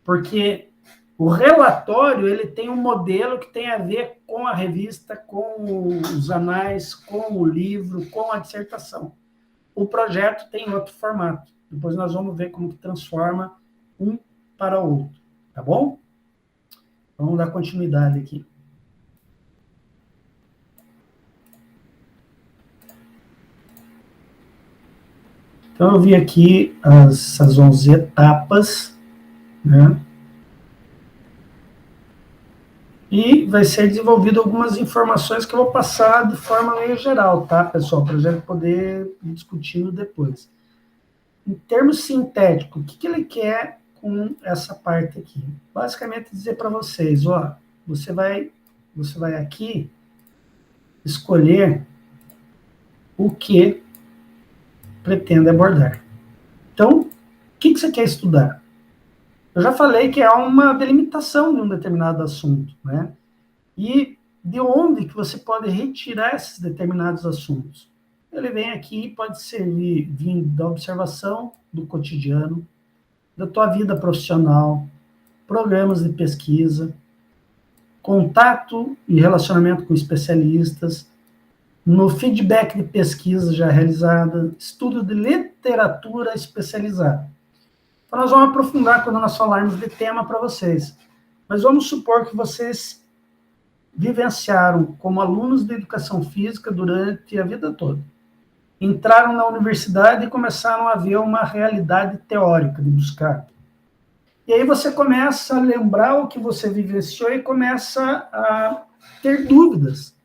Porque o relatório, ele tem um modelo que tem a ver com a revista, com os anais, com o livro, com a dissertação. O projeto tem outro formato. Depois nós vamos ver como que transforma um para o outro. Tá bom? Vamos dar continuidade aqui. Então, eu vi aqui essas 11 etapas, né? E vai ser desenvolvido algumas informações que eu vou passar de forma meio geral, tá, pessoal? Para a gente poder ir discutindo depois. Em termos sintéticos, o que ele quer com essa parte aqui? Basicamente, dizer para vocês, ó, você vai aqui escolher o que pretende abordar. Então, o que você quer estudar? Eu já falei que é uma delimitação de um determinado assunto, né? E de onde que você pode retirar esses determinados assuntos? Ele vem aqui, pode servir vindo da observação do cotidiano, da tua vida profissional, programas de pesquisa, contato e relacionamento com especialistas, no feedback de pesquisa já realizada, estudo de literatura especializada. Então, nós vamos aprofundar quando nós falarmos de tema para vocês. Mas vamos supor que vocês vivenciaram como alunos de educação física durante a vida toda. Entraram na universidade e começaram a ver uma realidade teórica de buscar. E aí você começa a lembrar o que você vivenciou e começa a ter dúvidas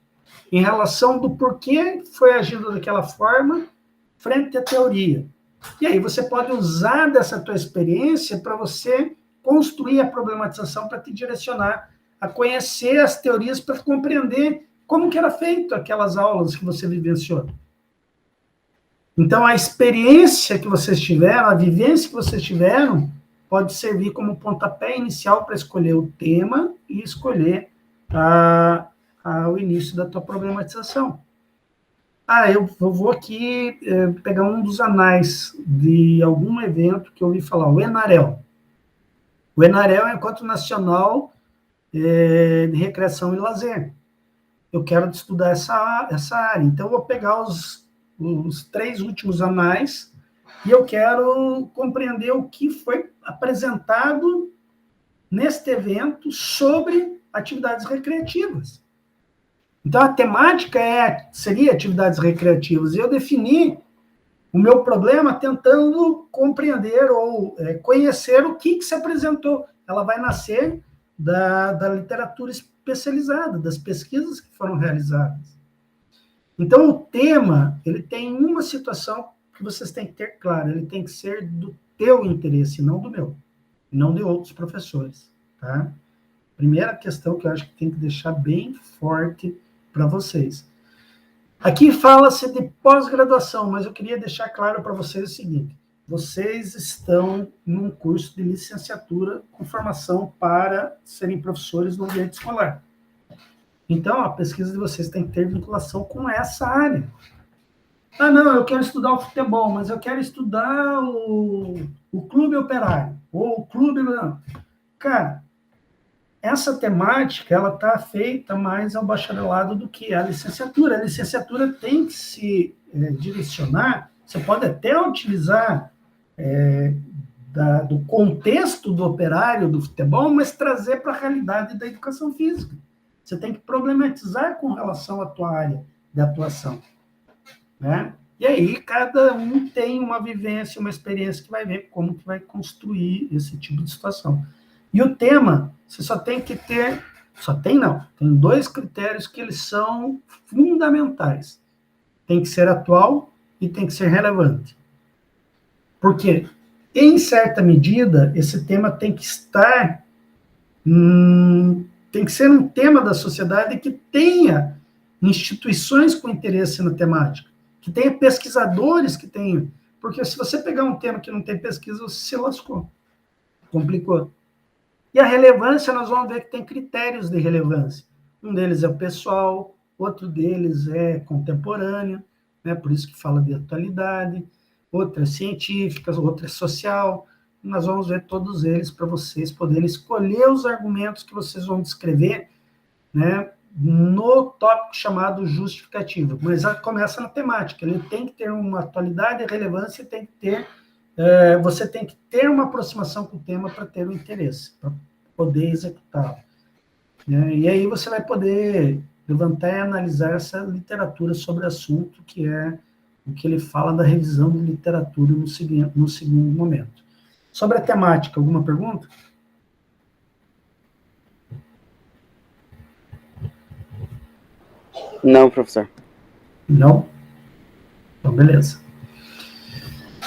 em relação do porquê foi agindo daquela forma frente à teoria. E aí você pode usar dessa tua experiência para você construir a problematização para te direcionar a conhecer as teorias para compreender como que era feito aquelas aulas que você vivenciou. Então, a experiência que vocês tiveram, a vivência que vocês tiveram, pode servir como pontapé inicial para escolher o tema e escolher o início da tua problematização. Eu vou aqui pegar um dos anais de algum evento que eu ouvi falar, o ENAREL. O ENAREL é o Encontro Nacional de Recreação e Lazer. Eu quero estudar essa área. Então, eu vou pegar os 3 últimos anais e eu quero compreender o que foi apresentado neste evento sobre atividades recreativas. Então, a temática seria atividades recreativas. E eu defini o meu problema tentando compreender ou conhecer o que se apresentou. Ela vai nascer da literatura especializada, das pesquisas que foram realizadas. Então, o tema, ele tem uma situação que vocês têm que ter claro, ele tem que ser do teu interesse, não do meu, não de outros professores, tá? Primeira questão que eu acho que tem que deixar bem forte para vocês. Aqui fala-se de pós-graduação, mas eu queria deixar claro para vocês o seguinte, vocês estão num curso de licenciatura com formação para serem professores no ambiente escolar. Então, a pesquisa de vocês tem que ter vinculação com essa área. Não, eu quero estudar o futebol, mas eu quero estudar o clube operário, ou o clube... Cara, essa temática, ela está feita mais ao bacharelado do que a licenciatura. A licenciatura tem que se direcionar, você pode até utilizar do contexto do operário do futebol, mas trazer para a realidade da educação física. Você tem que problematizar com relação à tua área de atuação, né? E aí, cada um tem uma vivência, uma experiência que vai ver como que vai construir esse tipo de situação. E o tema, você só tem que ter, tem 2 critérios que eles são fundamentais. Tem que ser atual e tem que ser relevante. Por quê? Em certa medida, esse tema tem que estar, tem que ser um tema da sociedade que tenha instituições com interesse na temática, que tenha pesquisadores que tenham, porque se você pegar um tema que não tem pesquisa, você se lascou, complicou. E a relevância, nós vamos ver que tem critérios de relevância. Um deles é o pessoal, outro deles é contemporâneo, né, por isso que fala de atualidade, outra é científica, outra é social. Nós vamos ver todos eles para vocês poderem escolher os argumentos que vocês vão descrever, né, no tópico chamado justificativo. Mas começa na temática, ele tem que ter uma atualidade e relevância, tem que ter você tem que ter uma aproximação com o tema para ter o interesse, para poder executá-lo. Né? E aí você vai poder levantar e analisar essa literatura sobre o assunto, que é o que ele fala da revisão de literatura no segundo momento. Sobre a temática, alguma pergunta? Não, professor. Não? Então, beleza.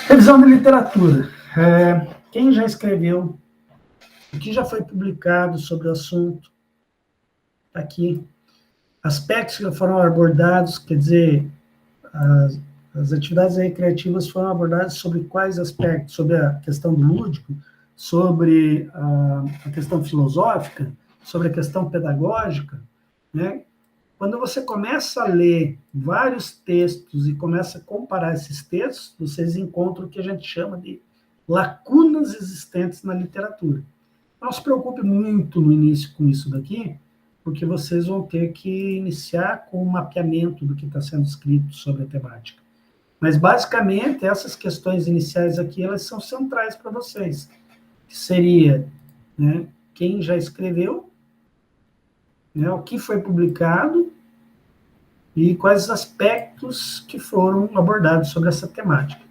Revisão de literatura. Quem já escreveu, o que já foi publicado sobre o assunto, está aqui. Aspectos que foram abordados, quer dizer, as atividades recreativas foram abordadas sobre quais aspectos? Sobre a questão do lúdico, sobre a questão filosófica, sobre a questão pedagógica, né? Quando você começa a ler vários textos e começa a comparar esses textos, vocês encontram o que a gente chama de lacunas existentes na literatura. Não se preocupe muito no início com isso daqui, porque vocês vão ter que iniciar com o mapeamento do que está sendo escrito sobre a temática. Mas, basicamente, essas questões iniciais aqui, elas são centrais para vocês. Que seria, né, quem já escreveu, né, o que foi publicado e quais aspectos que foram abordados sobre essa temática.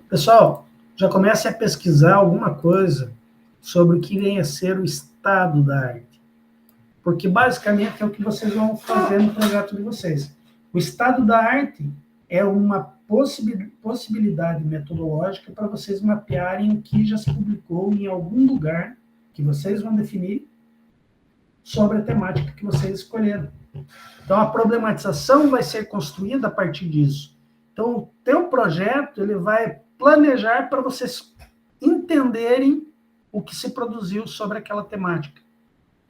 Pessoal, já comecem a pesquisar alguma coisa sobre o que vem a ser o estado da arte. Porque, basicamente, é o que vocês vão fazer no projeto de vocês. O estado da arte é uma possibilidade metodológica para vocês mapearem o que já se publicou em algum lugar que vocês vão definir sobre a temática que vocês escolheram. Então, a problematização vai ser construída a partir disso. Então, o teu projeto, ele vai planejar para vocês entenderem o que se produziu sobre aquela temática.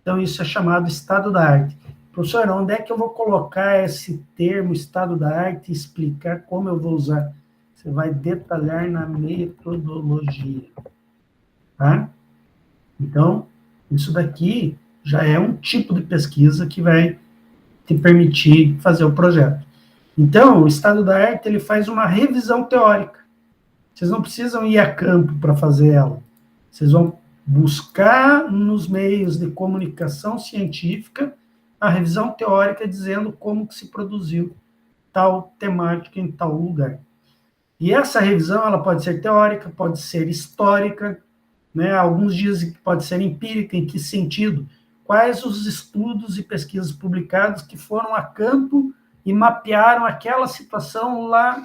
Então, isso é chamado estado da arte. Professor, onde é que eu vou colocar esse termo, estado da arte, e explicar como eu vou usar? Você vai detalhar na metodologia. Tá? Então, isso daqui já é um tipo de pesquisa que vai te permitir fazer o projeto. Então, o estado da arte, ele faz uma revisão teórica. Vocês não precisam ir a campo para fazer ela. Vocês vão buscar nos meios de comunicação científica a revisão teórica dizendo como que se produziu tal temática em tal lugar. E essa revisão, ela pode ser teórica, pode ser histórica, né? Alguns dizem que pode ser empírica. Em que sentido? Quais os estudos e pesquisas publicados que foram a campo e mapearam aquela situação lá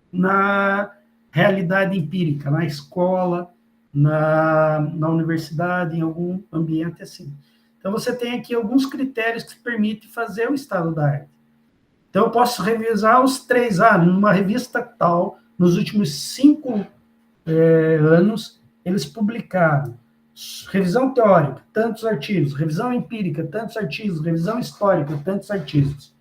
na realidade empírica, na escola, na universidade, em algum ambiente assim. Então, você tem aqui alguns critérios que permitem fazer o estado da arte. Então, eu posso revisar os 3. Numa revista tal, nos últimos 5 anos, eles publicaram revisão teórica, tantos artigos, revisão empírica, tantos artigos, revisão histórica, tantos artigos.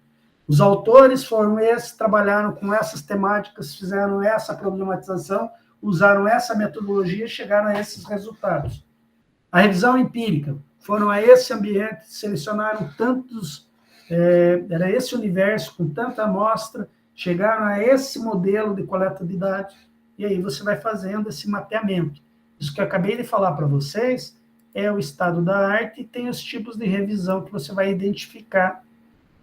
Os autores foram esses, trabalharam com essas temáticas, fizeram essa problematização, usaram essa metodologia e chegaram a esses resultados. A revisão empírica, foram a esse ambiente, selecionaram tantos, era esse universo com tanta amostra, chegaram a esse modelo de coleta de dados, e aí você vai fazendo esse mapeamento. Isso que eu acabei de falar para vocês é o estado da arte e tem os tipos de revisão que você vai identificar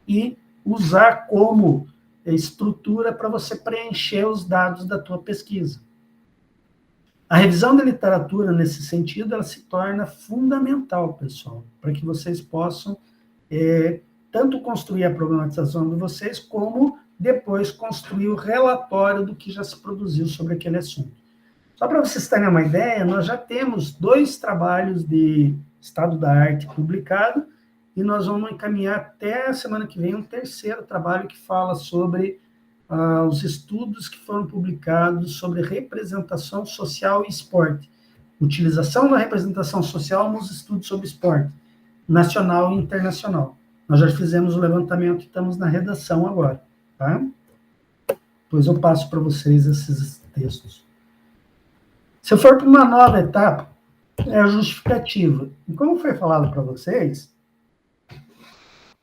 e usar como estrutura para você preencher os dados da tua pesquisa. A revisão da literatura, nesse sentido, ela se torna fundamental, pessoal, para que vocês possam tanto construir a problematização de vocês, como depois construir o relatório do que já se produziu sobre aquele assunto. Só para vocês terem uma ideia, nós já temos 2 trabalhos de estado da arte publicado, e nós vamos encaminhar até a semana que vem um 3º trabalho que fala sobre os estudos que foram publicados sobre representação social e esporte. Utilização da representação social nos estudos sobre esporte, nacional e internacional. Nós já fizemos o levantamento e estamos na redação agora, tá? Depois eu passo para vocês esses textos. Se eu for para uma nova etapa, é a justificativa. E como foi falado para vocês,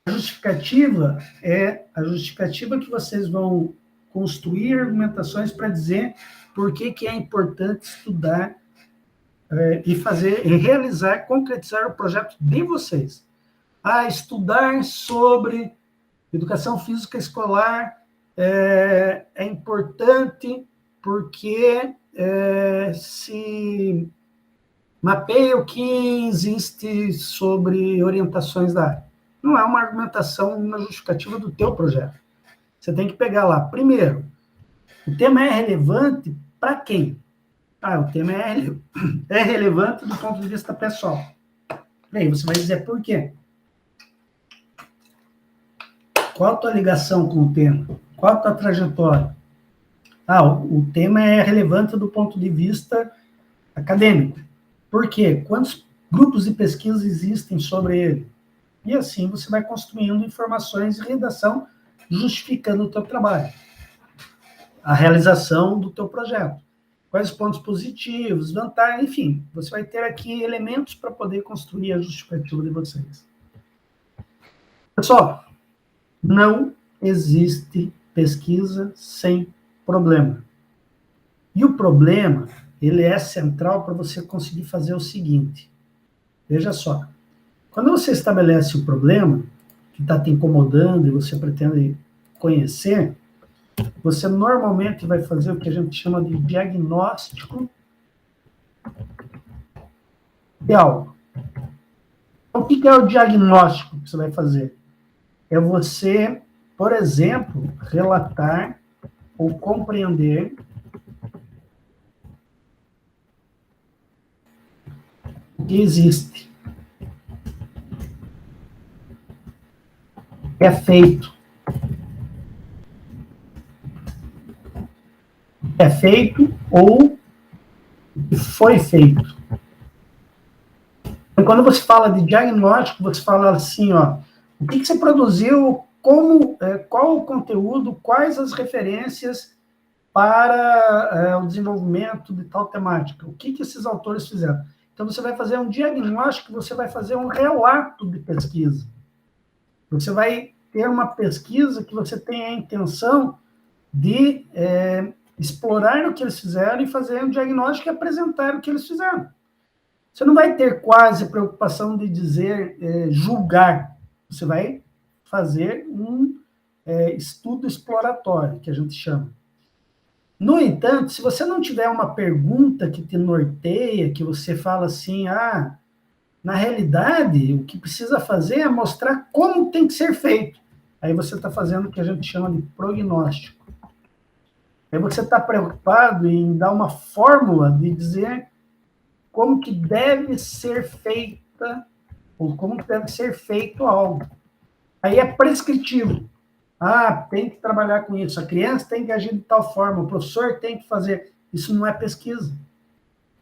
a justificativa é a justificativa que vocês vão construir argumentações para dizer por que é importante estudar e fazer, e realizar, concretizar o projeto de vocês. Estudar sobre educação física escolar é importante porque se mapeia o que existe sobre orientações da área. Não é uma argumentação, uma justificativa do teu projeto. Você tem que pegar lá, primeiro, o tema é relevante para quem? O tema é relevante do ponto de vista pessoal. E aí você vai dizer por quê. Qual a tua ligação com o tema? Qual a tua trajetória? O tema é relevante do ponto de vista acadêmico. Por quê? Quantos grupos de pesquisa existem sobre ele? E assim você vai construindo informações e redação justificando o teu trabalho. A realização do teu projeto. Quais os pontos positivos, vantagens, enfim. Você vai ter aqui elementos para poder construir a justificativa de vocês. Pessoal, não existe pesquisa sem problema. E o problema, ele é central para você conseguir fazer o seguinte. Veja só. Quando você estabelece o problema, que está te incomodando e você pretende conhecer, você normalmente vai fazer o que a gente chama de diagnóstico de algo. Então, o que é o diagnóstico que você vai fazer? É você, por exemplo, relatar ou compreender o que existe. É feito. É feito ou foi feito. Então, quando você fala de diagnóstico, você fala assim, o que você produziu, qual o conteúdo, quais as referências para o desenvolvimento de tal temática, o que esses autores fizeram. Então, você vai fazer um diagnóstico, você vai fazer um relato de pesquisa. Você vai ter uma pesquisa que você tem a intenção de explorar o que eles fizeram e fazer um diagnóstico e apresentar o que eles fizeram. Você não vai ter quase a preocupação de dizer, julgar. Você vai fazer um estudo exploratório, que a gente chama. No entanto, se você não tiver uma pergunta que te norteia, que você fala assim, na realidade, o que precisa fazer é mostrar como tem que ser feito. Aí você está fazendo o que a gente chama de prognóstico. Aí você está preocupado em dar uma fórmula de dizer como que deve ser feita, ou como deve ser feito algo. Aí é prescritivo. Tem que trabalhar com isso. A criança tem que agir de tal forma, o professor tem que fazer. Isso não é pesquisa.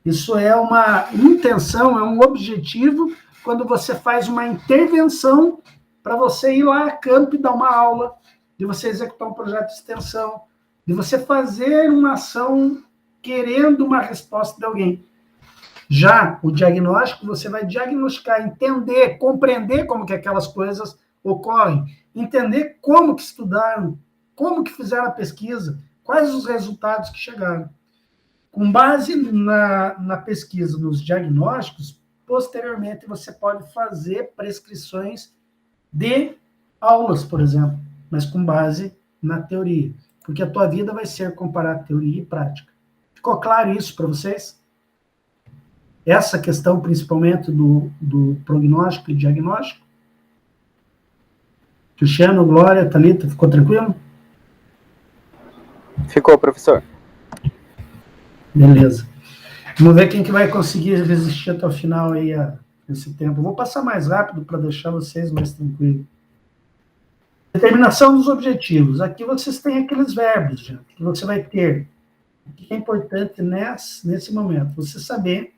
Isso é uma intenção, é um objetivo, quando você faz uma intervenção para você ir lá a campo e dar uma aula, de você executar um projeto de extensão, de você fazer uma ação querendo uma resposta de alguém. Já o diagnóstico, você vai diagnosticar, entender, compreender como que aquelas coisas ocorrem, entender como que estudaram, como que fizeram a pesquisa, quais os resultados que chegaram. Com base na pesquisa, nos diagnósticos, posteriormente você pode fazer prescrições de aulas, por exemplo, mas com base na teoria, porque a tua vida vai ser comparar teoria e prática. Ficou claro isso para vocês? Essa questão, principalmente, do prognóstico e diagnóstico? Cristiano, Glória, Thalita, ficou tranquilo? Ficou, professor. Beleza. Vamos ver quem que vai conseguir resistir até o final aí esse tempo. Eu vou passar mais rápido para deixar vocês mais tranquilos. Determinação dos objetivos. Aqui vocês têm aqueles verbos, gente, que você vai ter. O que é importante nesse momento? Você saber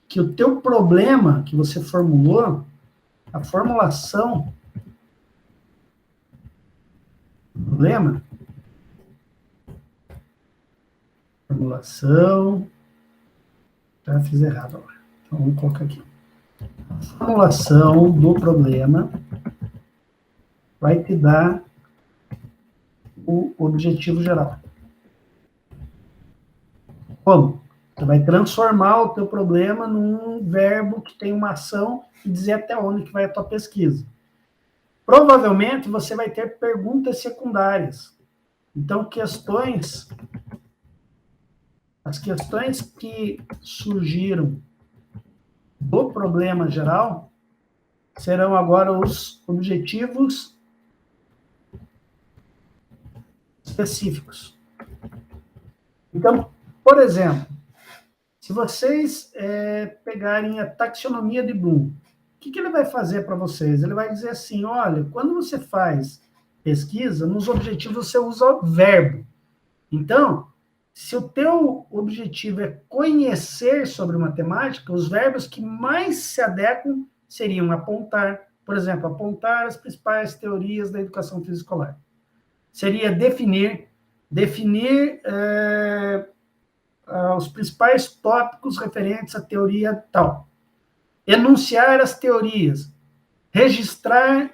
que o teu problema que você formulou, a formulação do problema, formulação, já fiz errado agora. Então, vamos colocar aqui. A formulação do problema vai te dar o objetivo geral. Como? Você vai transformar o teu problema num verbo que tem uma ação e dizer até onde que vai a tua pesquisa. Provavelmente você vai ter perguntas secundárias. Então, as questões que surgiram do problema geral serão agora os objetivos específicos. Então, por exemplo, se vocês pegarem a taxonomia de Bloom, o que ele vai fazer para vocês? Ele vai dizer assim, olha, quando você faz pesquisa, nos objetivos você usa o verbo. Então, se o teu objetivo é conhecer sobre matemática, os verbos que mais se adequam seriam apontar, por exemplo, apontar as principais teorias da educação física escolar. Seria definir os principais tópicos referentes à teoria tal. Enunciar as teorias. Registrar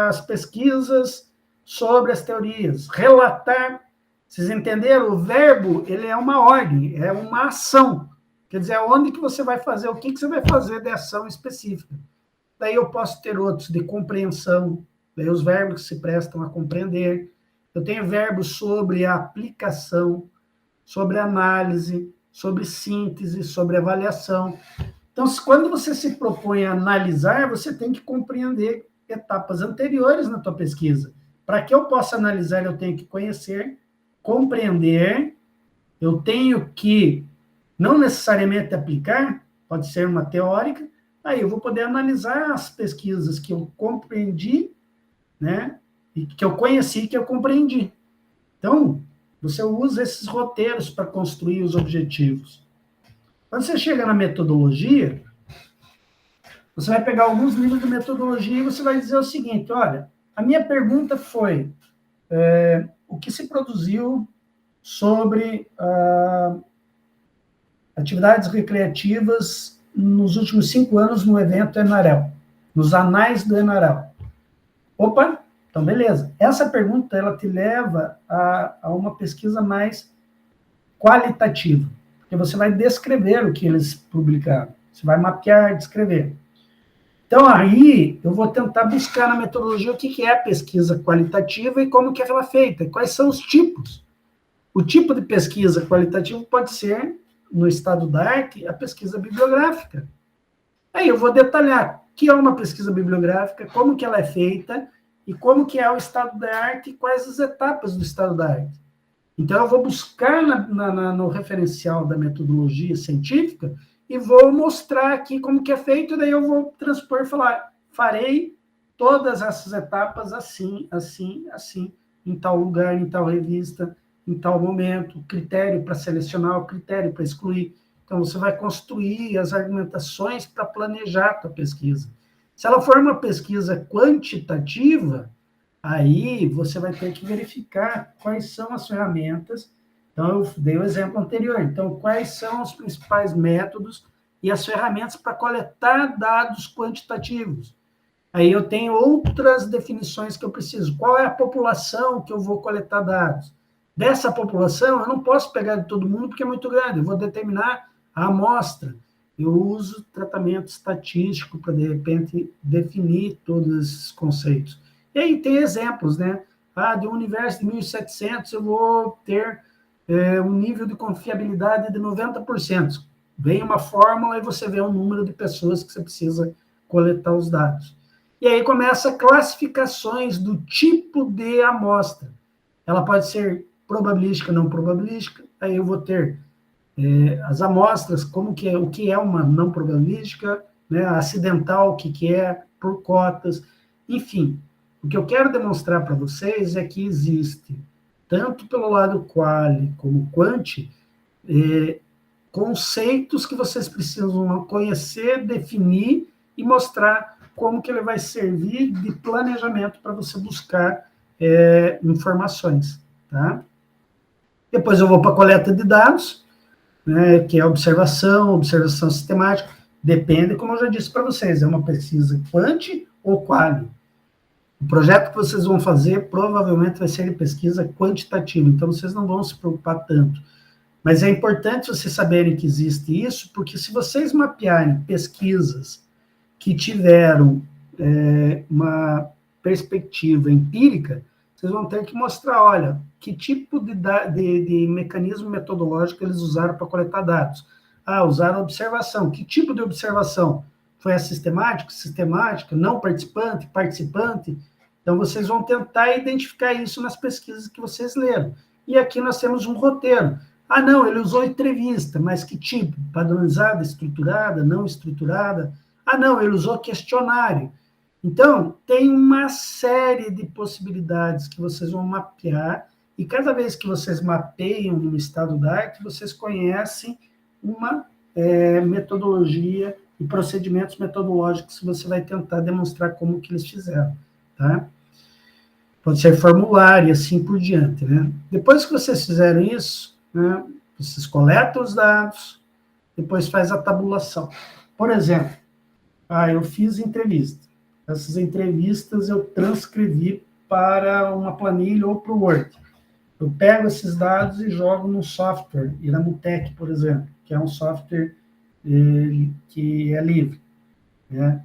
as pesquisas sobre as teorias. Relatar. Vocês entenderam? O verbo, ele é uma ordem, é uma ação. Quer dizer, onde que você vai fazer, o que você vai fazer de ação específica. Daí eu posso ter outros de compreensão, daí os verbos que se prestam a compreender. Eu tenho verbos sobre a aplicação, sobre análise, sobre síntese, sobre avaliação. Então, quando você se propõe a analisar, você tem que compreender etapas anteriores na tua pesquisa. Para que eu possa analisar, eu tenho que conhecer, compreender, eu tenho que, não necessariamente aplicar, pode ser uma teórica, aí eu vou poder analisar as pesquisas que eu compreendi, né, e que eu conheci, que eu compreendi. Então, você usa esses roteiros para construir os objetivos. Quando você chega na metodologia, você vai pegar alguns livros de metodologia e você vai dizer o seguinte, olha, a minha pergunta foi o que se produziu sobre atividades recreativas nos últimos 5 anos no evento Enarel, nos anais do Enarel. Opa, então beleza. Essa pergunta, ela te leva a uma pesquisa mais qualitativa, porque você vai descrever o que eles publicaram, você vai mapear, descrever. Então, aí, eu vou tentar buscar na metodologia o que é a pesquisa qualitativa e como que ela é feita, quais são os tipos. O tipo de pesquisa qualitativa pode ser, no estado da arte, a pesquisa bibliográfica. Aí eu vou detalhar o que é uma pesquisa bibliográfica, como que ela é feita, e como que é o estado da arte e quais as etapas do estado da arte. Então, eu vou buscar no referencial da metodologia científica e vou mostrar aqui como que é feito, e daí eu vou transpor e falar, farei todas essas etapas assim, assim, assim, em tal lugar, em tal revista, em tal momento, critério para selecionar, o critério para excluir. Então, você vai construir as argumentações para planejar a tua pesquisa. Se ela for uma pesquisa quantitativa, aí você vai ter que verificar quais são as ferramentas. Então, eu dei o exemplo anterior. Então, quais são os principais métodos e as ferramentas para coletar dados quantitativos. Aí eu tenho outras definições que eu preciso. Qual é a população que eu vou coletar dados? Dessa população, eu não posso pegar de todo mundo porque é muito grande. Eu vou determinar a amostra. Eu uso tratamento estatístico para, de repente, definir todos esses conceitos. E aí tem exemplos, né? De um universo de 1.700, eu vou ter um nível de confiabilidade de 90%. Vem uma fórmula e você vê o número de pessoas que você precisa coletar os dados. E aí começa classificações do tipo de amostra. Ela pode ser probabilística, não probabilística. Aí eu vou ter as amostras, o que é uma não probabilística, né? Acidental, o que é, por cotas, enfim. O que eu quero demonstrar para vocês é que existe, tanto pelo lado quali como quanti, conceitos que vocês precisam conhecer, definir e mostrar como que ele vai servir de planejamento para você buscar informações, tá? Depois eu vou para a coleta de dados, né, que é observação sistemática, depende, como eu já disse para vocês, é uma pesquisa quanti ou quali. O projeto que vocês vão fazer provavelmente vai ser de pesquisa quantitativa, então vocês não vão se preocupar tanto. Mas é importante vocês saberem que existe isso, porque se vocês mapearem pesquisas que tiveram uma perspectiva empírica, vocês vão ter que mostrar, olha, que tipo de mecanismo metodológico eles usaram para coletar dados. Usaram observação. Que tipo de observação? Foi a sistemática, não participante, participante? Então, vocês vão tentar identificar isso nas pesquisas que vocês leram. E aqui nós temos um roteiro. Não, ele usou entrevista, mas que tipo? Padronizada, estruturada, não estruturada? Não, ele usou questionário. Então, tem uma série de possibilidades que vocês vão mapear, e cada vez que vocês mapeiam no estado da arte, vocês conhecem uma metodologia e procedimentos metodológicos que você vai tentar demonstrar como que eles fizeram, tá? Pode ser formulário e assim por diante, né? Depois que vocês fizerem isso, né, vocês coletam os dados, depois faz a tabulação. Por exemplo, eu fiz entrevista. Essas entrevistas eu transcrevi para uma planilha ou para o Word. Eu pego esses dados e jogo num software, Iramutec, por exemplo, que é um software que é livre, né?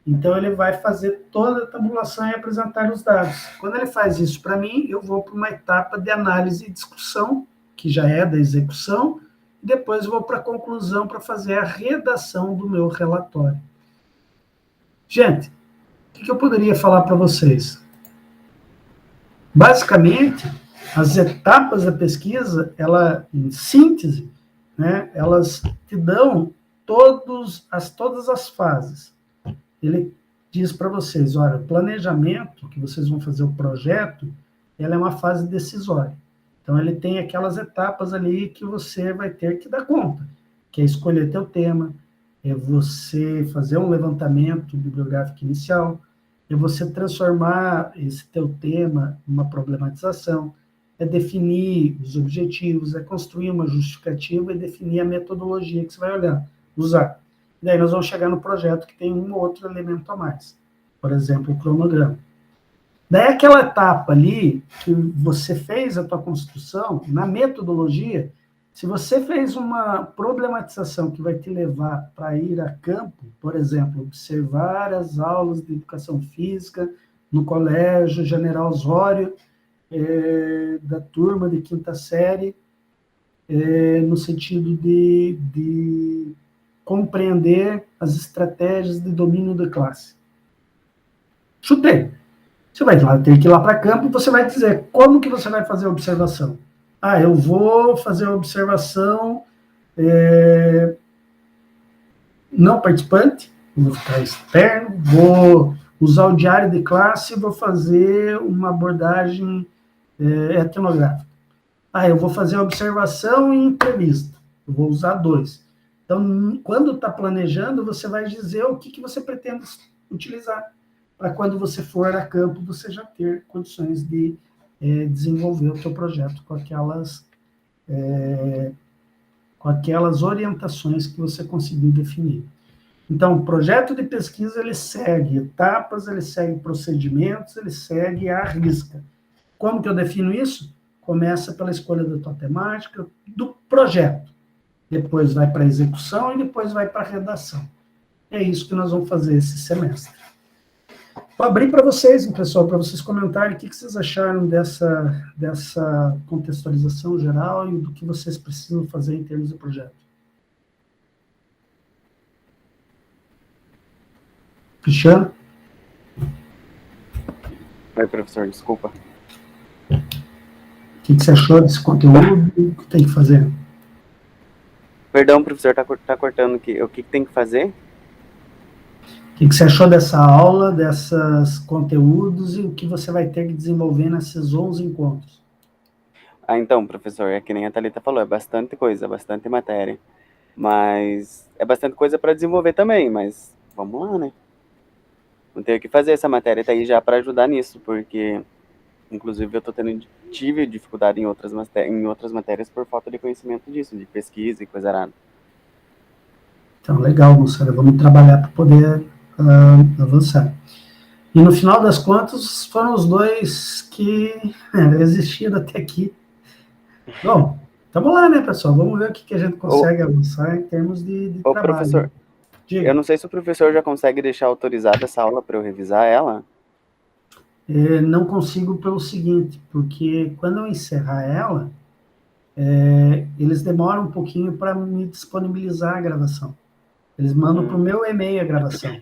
Então, ele vai fazer toda a tabulação e apresentar os dados. Quando ele faz isso para mim, eu vou para uma etapa de análise e discussão, que já é da execução, e depois eu vou para a conclusão para fazer a redação do meu relatório. Gente, o que eu poderia falar para vocês? Basicamente, as etapas da pesquisa, em síntese, né, elas te dão todas as fases. Ele diz para vocês, olha, o planejamento, que vocês vão fazer o projeto, ela é uma fase decisória. Então, ele tem aquelas etapas ali que você vai ter que dar conta, que é escolher teu tema, é você fazer um levantamento bibliográfico inicial, é você transformar esse teu tema em uma problematização, é definir os objetivos, é construir uma justificativa e definir a metodologia que você vai usar. E daí nós vamos chegar no projeto que tem um ou outro elemento a mais. Por exemplo, o cronograma. Daí aquela etapa ali, que você fez a tua construção, na metodologia, se você fez uma problematização que vai te levar para ir a campo, por exemplo, observar as aulas de educação física no Colégio General Osório, da turma de quinta série, no sentido de compreender as estratégias de domínio da classe. Chutei. Você vai ter que ir lá para campo e você vai dizer como que você vai fazer a observação. Eu vou fazer a observação não participante, vou ficar externo, vou usar o diário de classe e vou fazer uma abordagem etnográfica. Eu vou fazer observação e entrevista. Eu vou usar 2. Então, quando está planejando, você vai dizer o que você pretende utilizar, para quando você for a campo, você já ter condições de desenvolver o seu projeto com com aquelas orientações que você conseguiu definir. Então, o projeto de pesquisa, ele segue etapas, ele segue procedimentos, ele segue a risca. Como que eu defino isso? Começa pela escolha da tua temática, do projeto. Depois vai para a execução e depois vai para a redação. É isso que nós vamos fazer esse semestre. Vou abrir para vocês, pessoal, para vocês comentarem o que vocês acharam dessa contextualização geral e do que vocês precisam fazer em termos de projeto. Cristiano? Oi, professor, desculpa. O que você achou desse conteúdo e o que tem que fazer? Perdão, professor, tá cortando aqui. O que tem que fazer? O que você achou dessa aula, desses conteúdos e o que você vai ter que desenvolver nesses 11 encontros? Então, professor, é que nem a Thalita falou, é bastante coisa, bastante matéria. Mas é bastante coisa para desenvolver também, mas vamos lá, né? Não tenho que fazer, essa matéria tá aí já para ajudar nisso, porque, inclusive, tive dificuldade em outras matérias por falta de conhecimento disso, de pesquisa e coisa errada. Então, legal, moçada, vamos trabalhar para poder avançar. E no final das contas, foram os dois que resistiram até aqui. Bom, vamos lá, né, pessoal? Vamos ver o que a gente consegue avançar em termos de trabalho. Professor, diga. Eu não sei se o professor já consegue deixar autorizada essa aula para eu revisar ela. Não consigo pelo seguinte, porque quando eu encerrar ela, eles demoram um pouquinho para me disponibilizar a gravação. Eles mandam para o meu e-mail a gravação.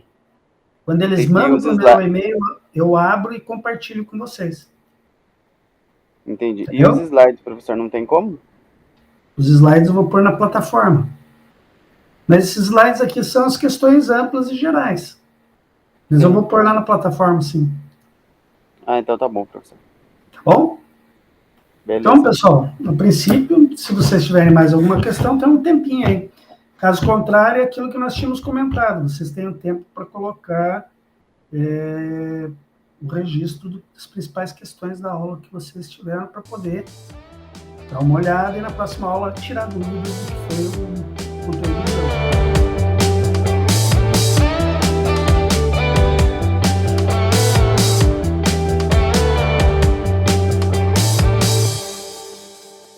Quando eles mandam para o meu e-mail, eu abro e compartilho com vocês. Entendi. Entendeu? E os slides, professor, não tem como? Os slides eu vou pôr na plataforma. Mas esses slides aqui são as questões amplas e gerais. Mas eu vou pôr lá na plataforma, sim. Ah, então tá bom, professor. Tá bom? Beleza. Então, pessoal, no princípio, se vocês tiverem mais alguma questão, tem um tempinho aí. Caso contrário, é aquilo que nós tínhamos comentado. Vocês têm um tempo para colocar o registro das principais questões da aula que vocês tiveram para poder dar uma olhada e na próxima aula tirar dúvidas do que foi o conteúdo de hoje.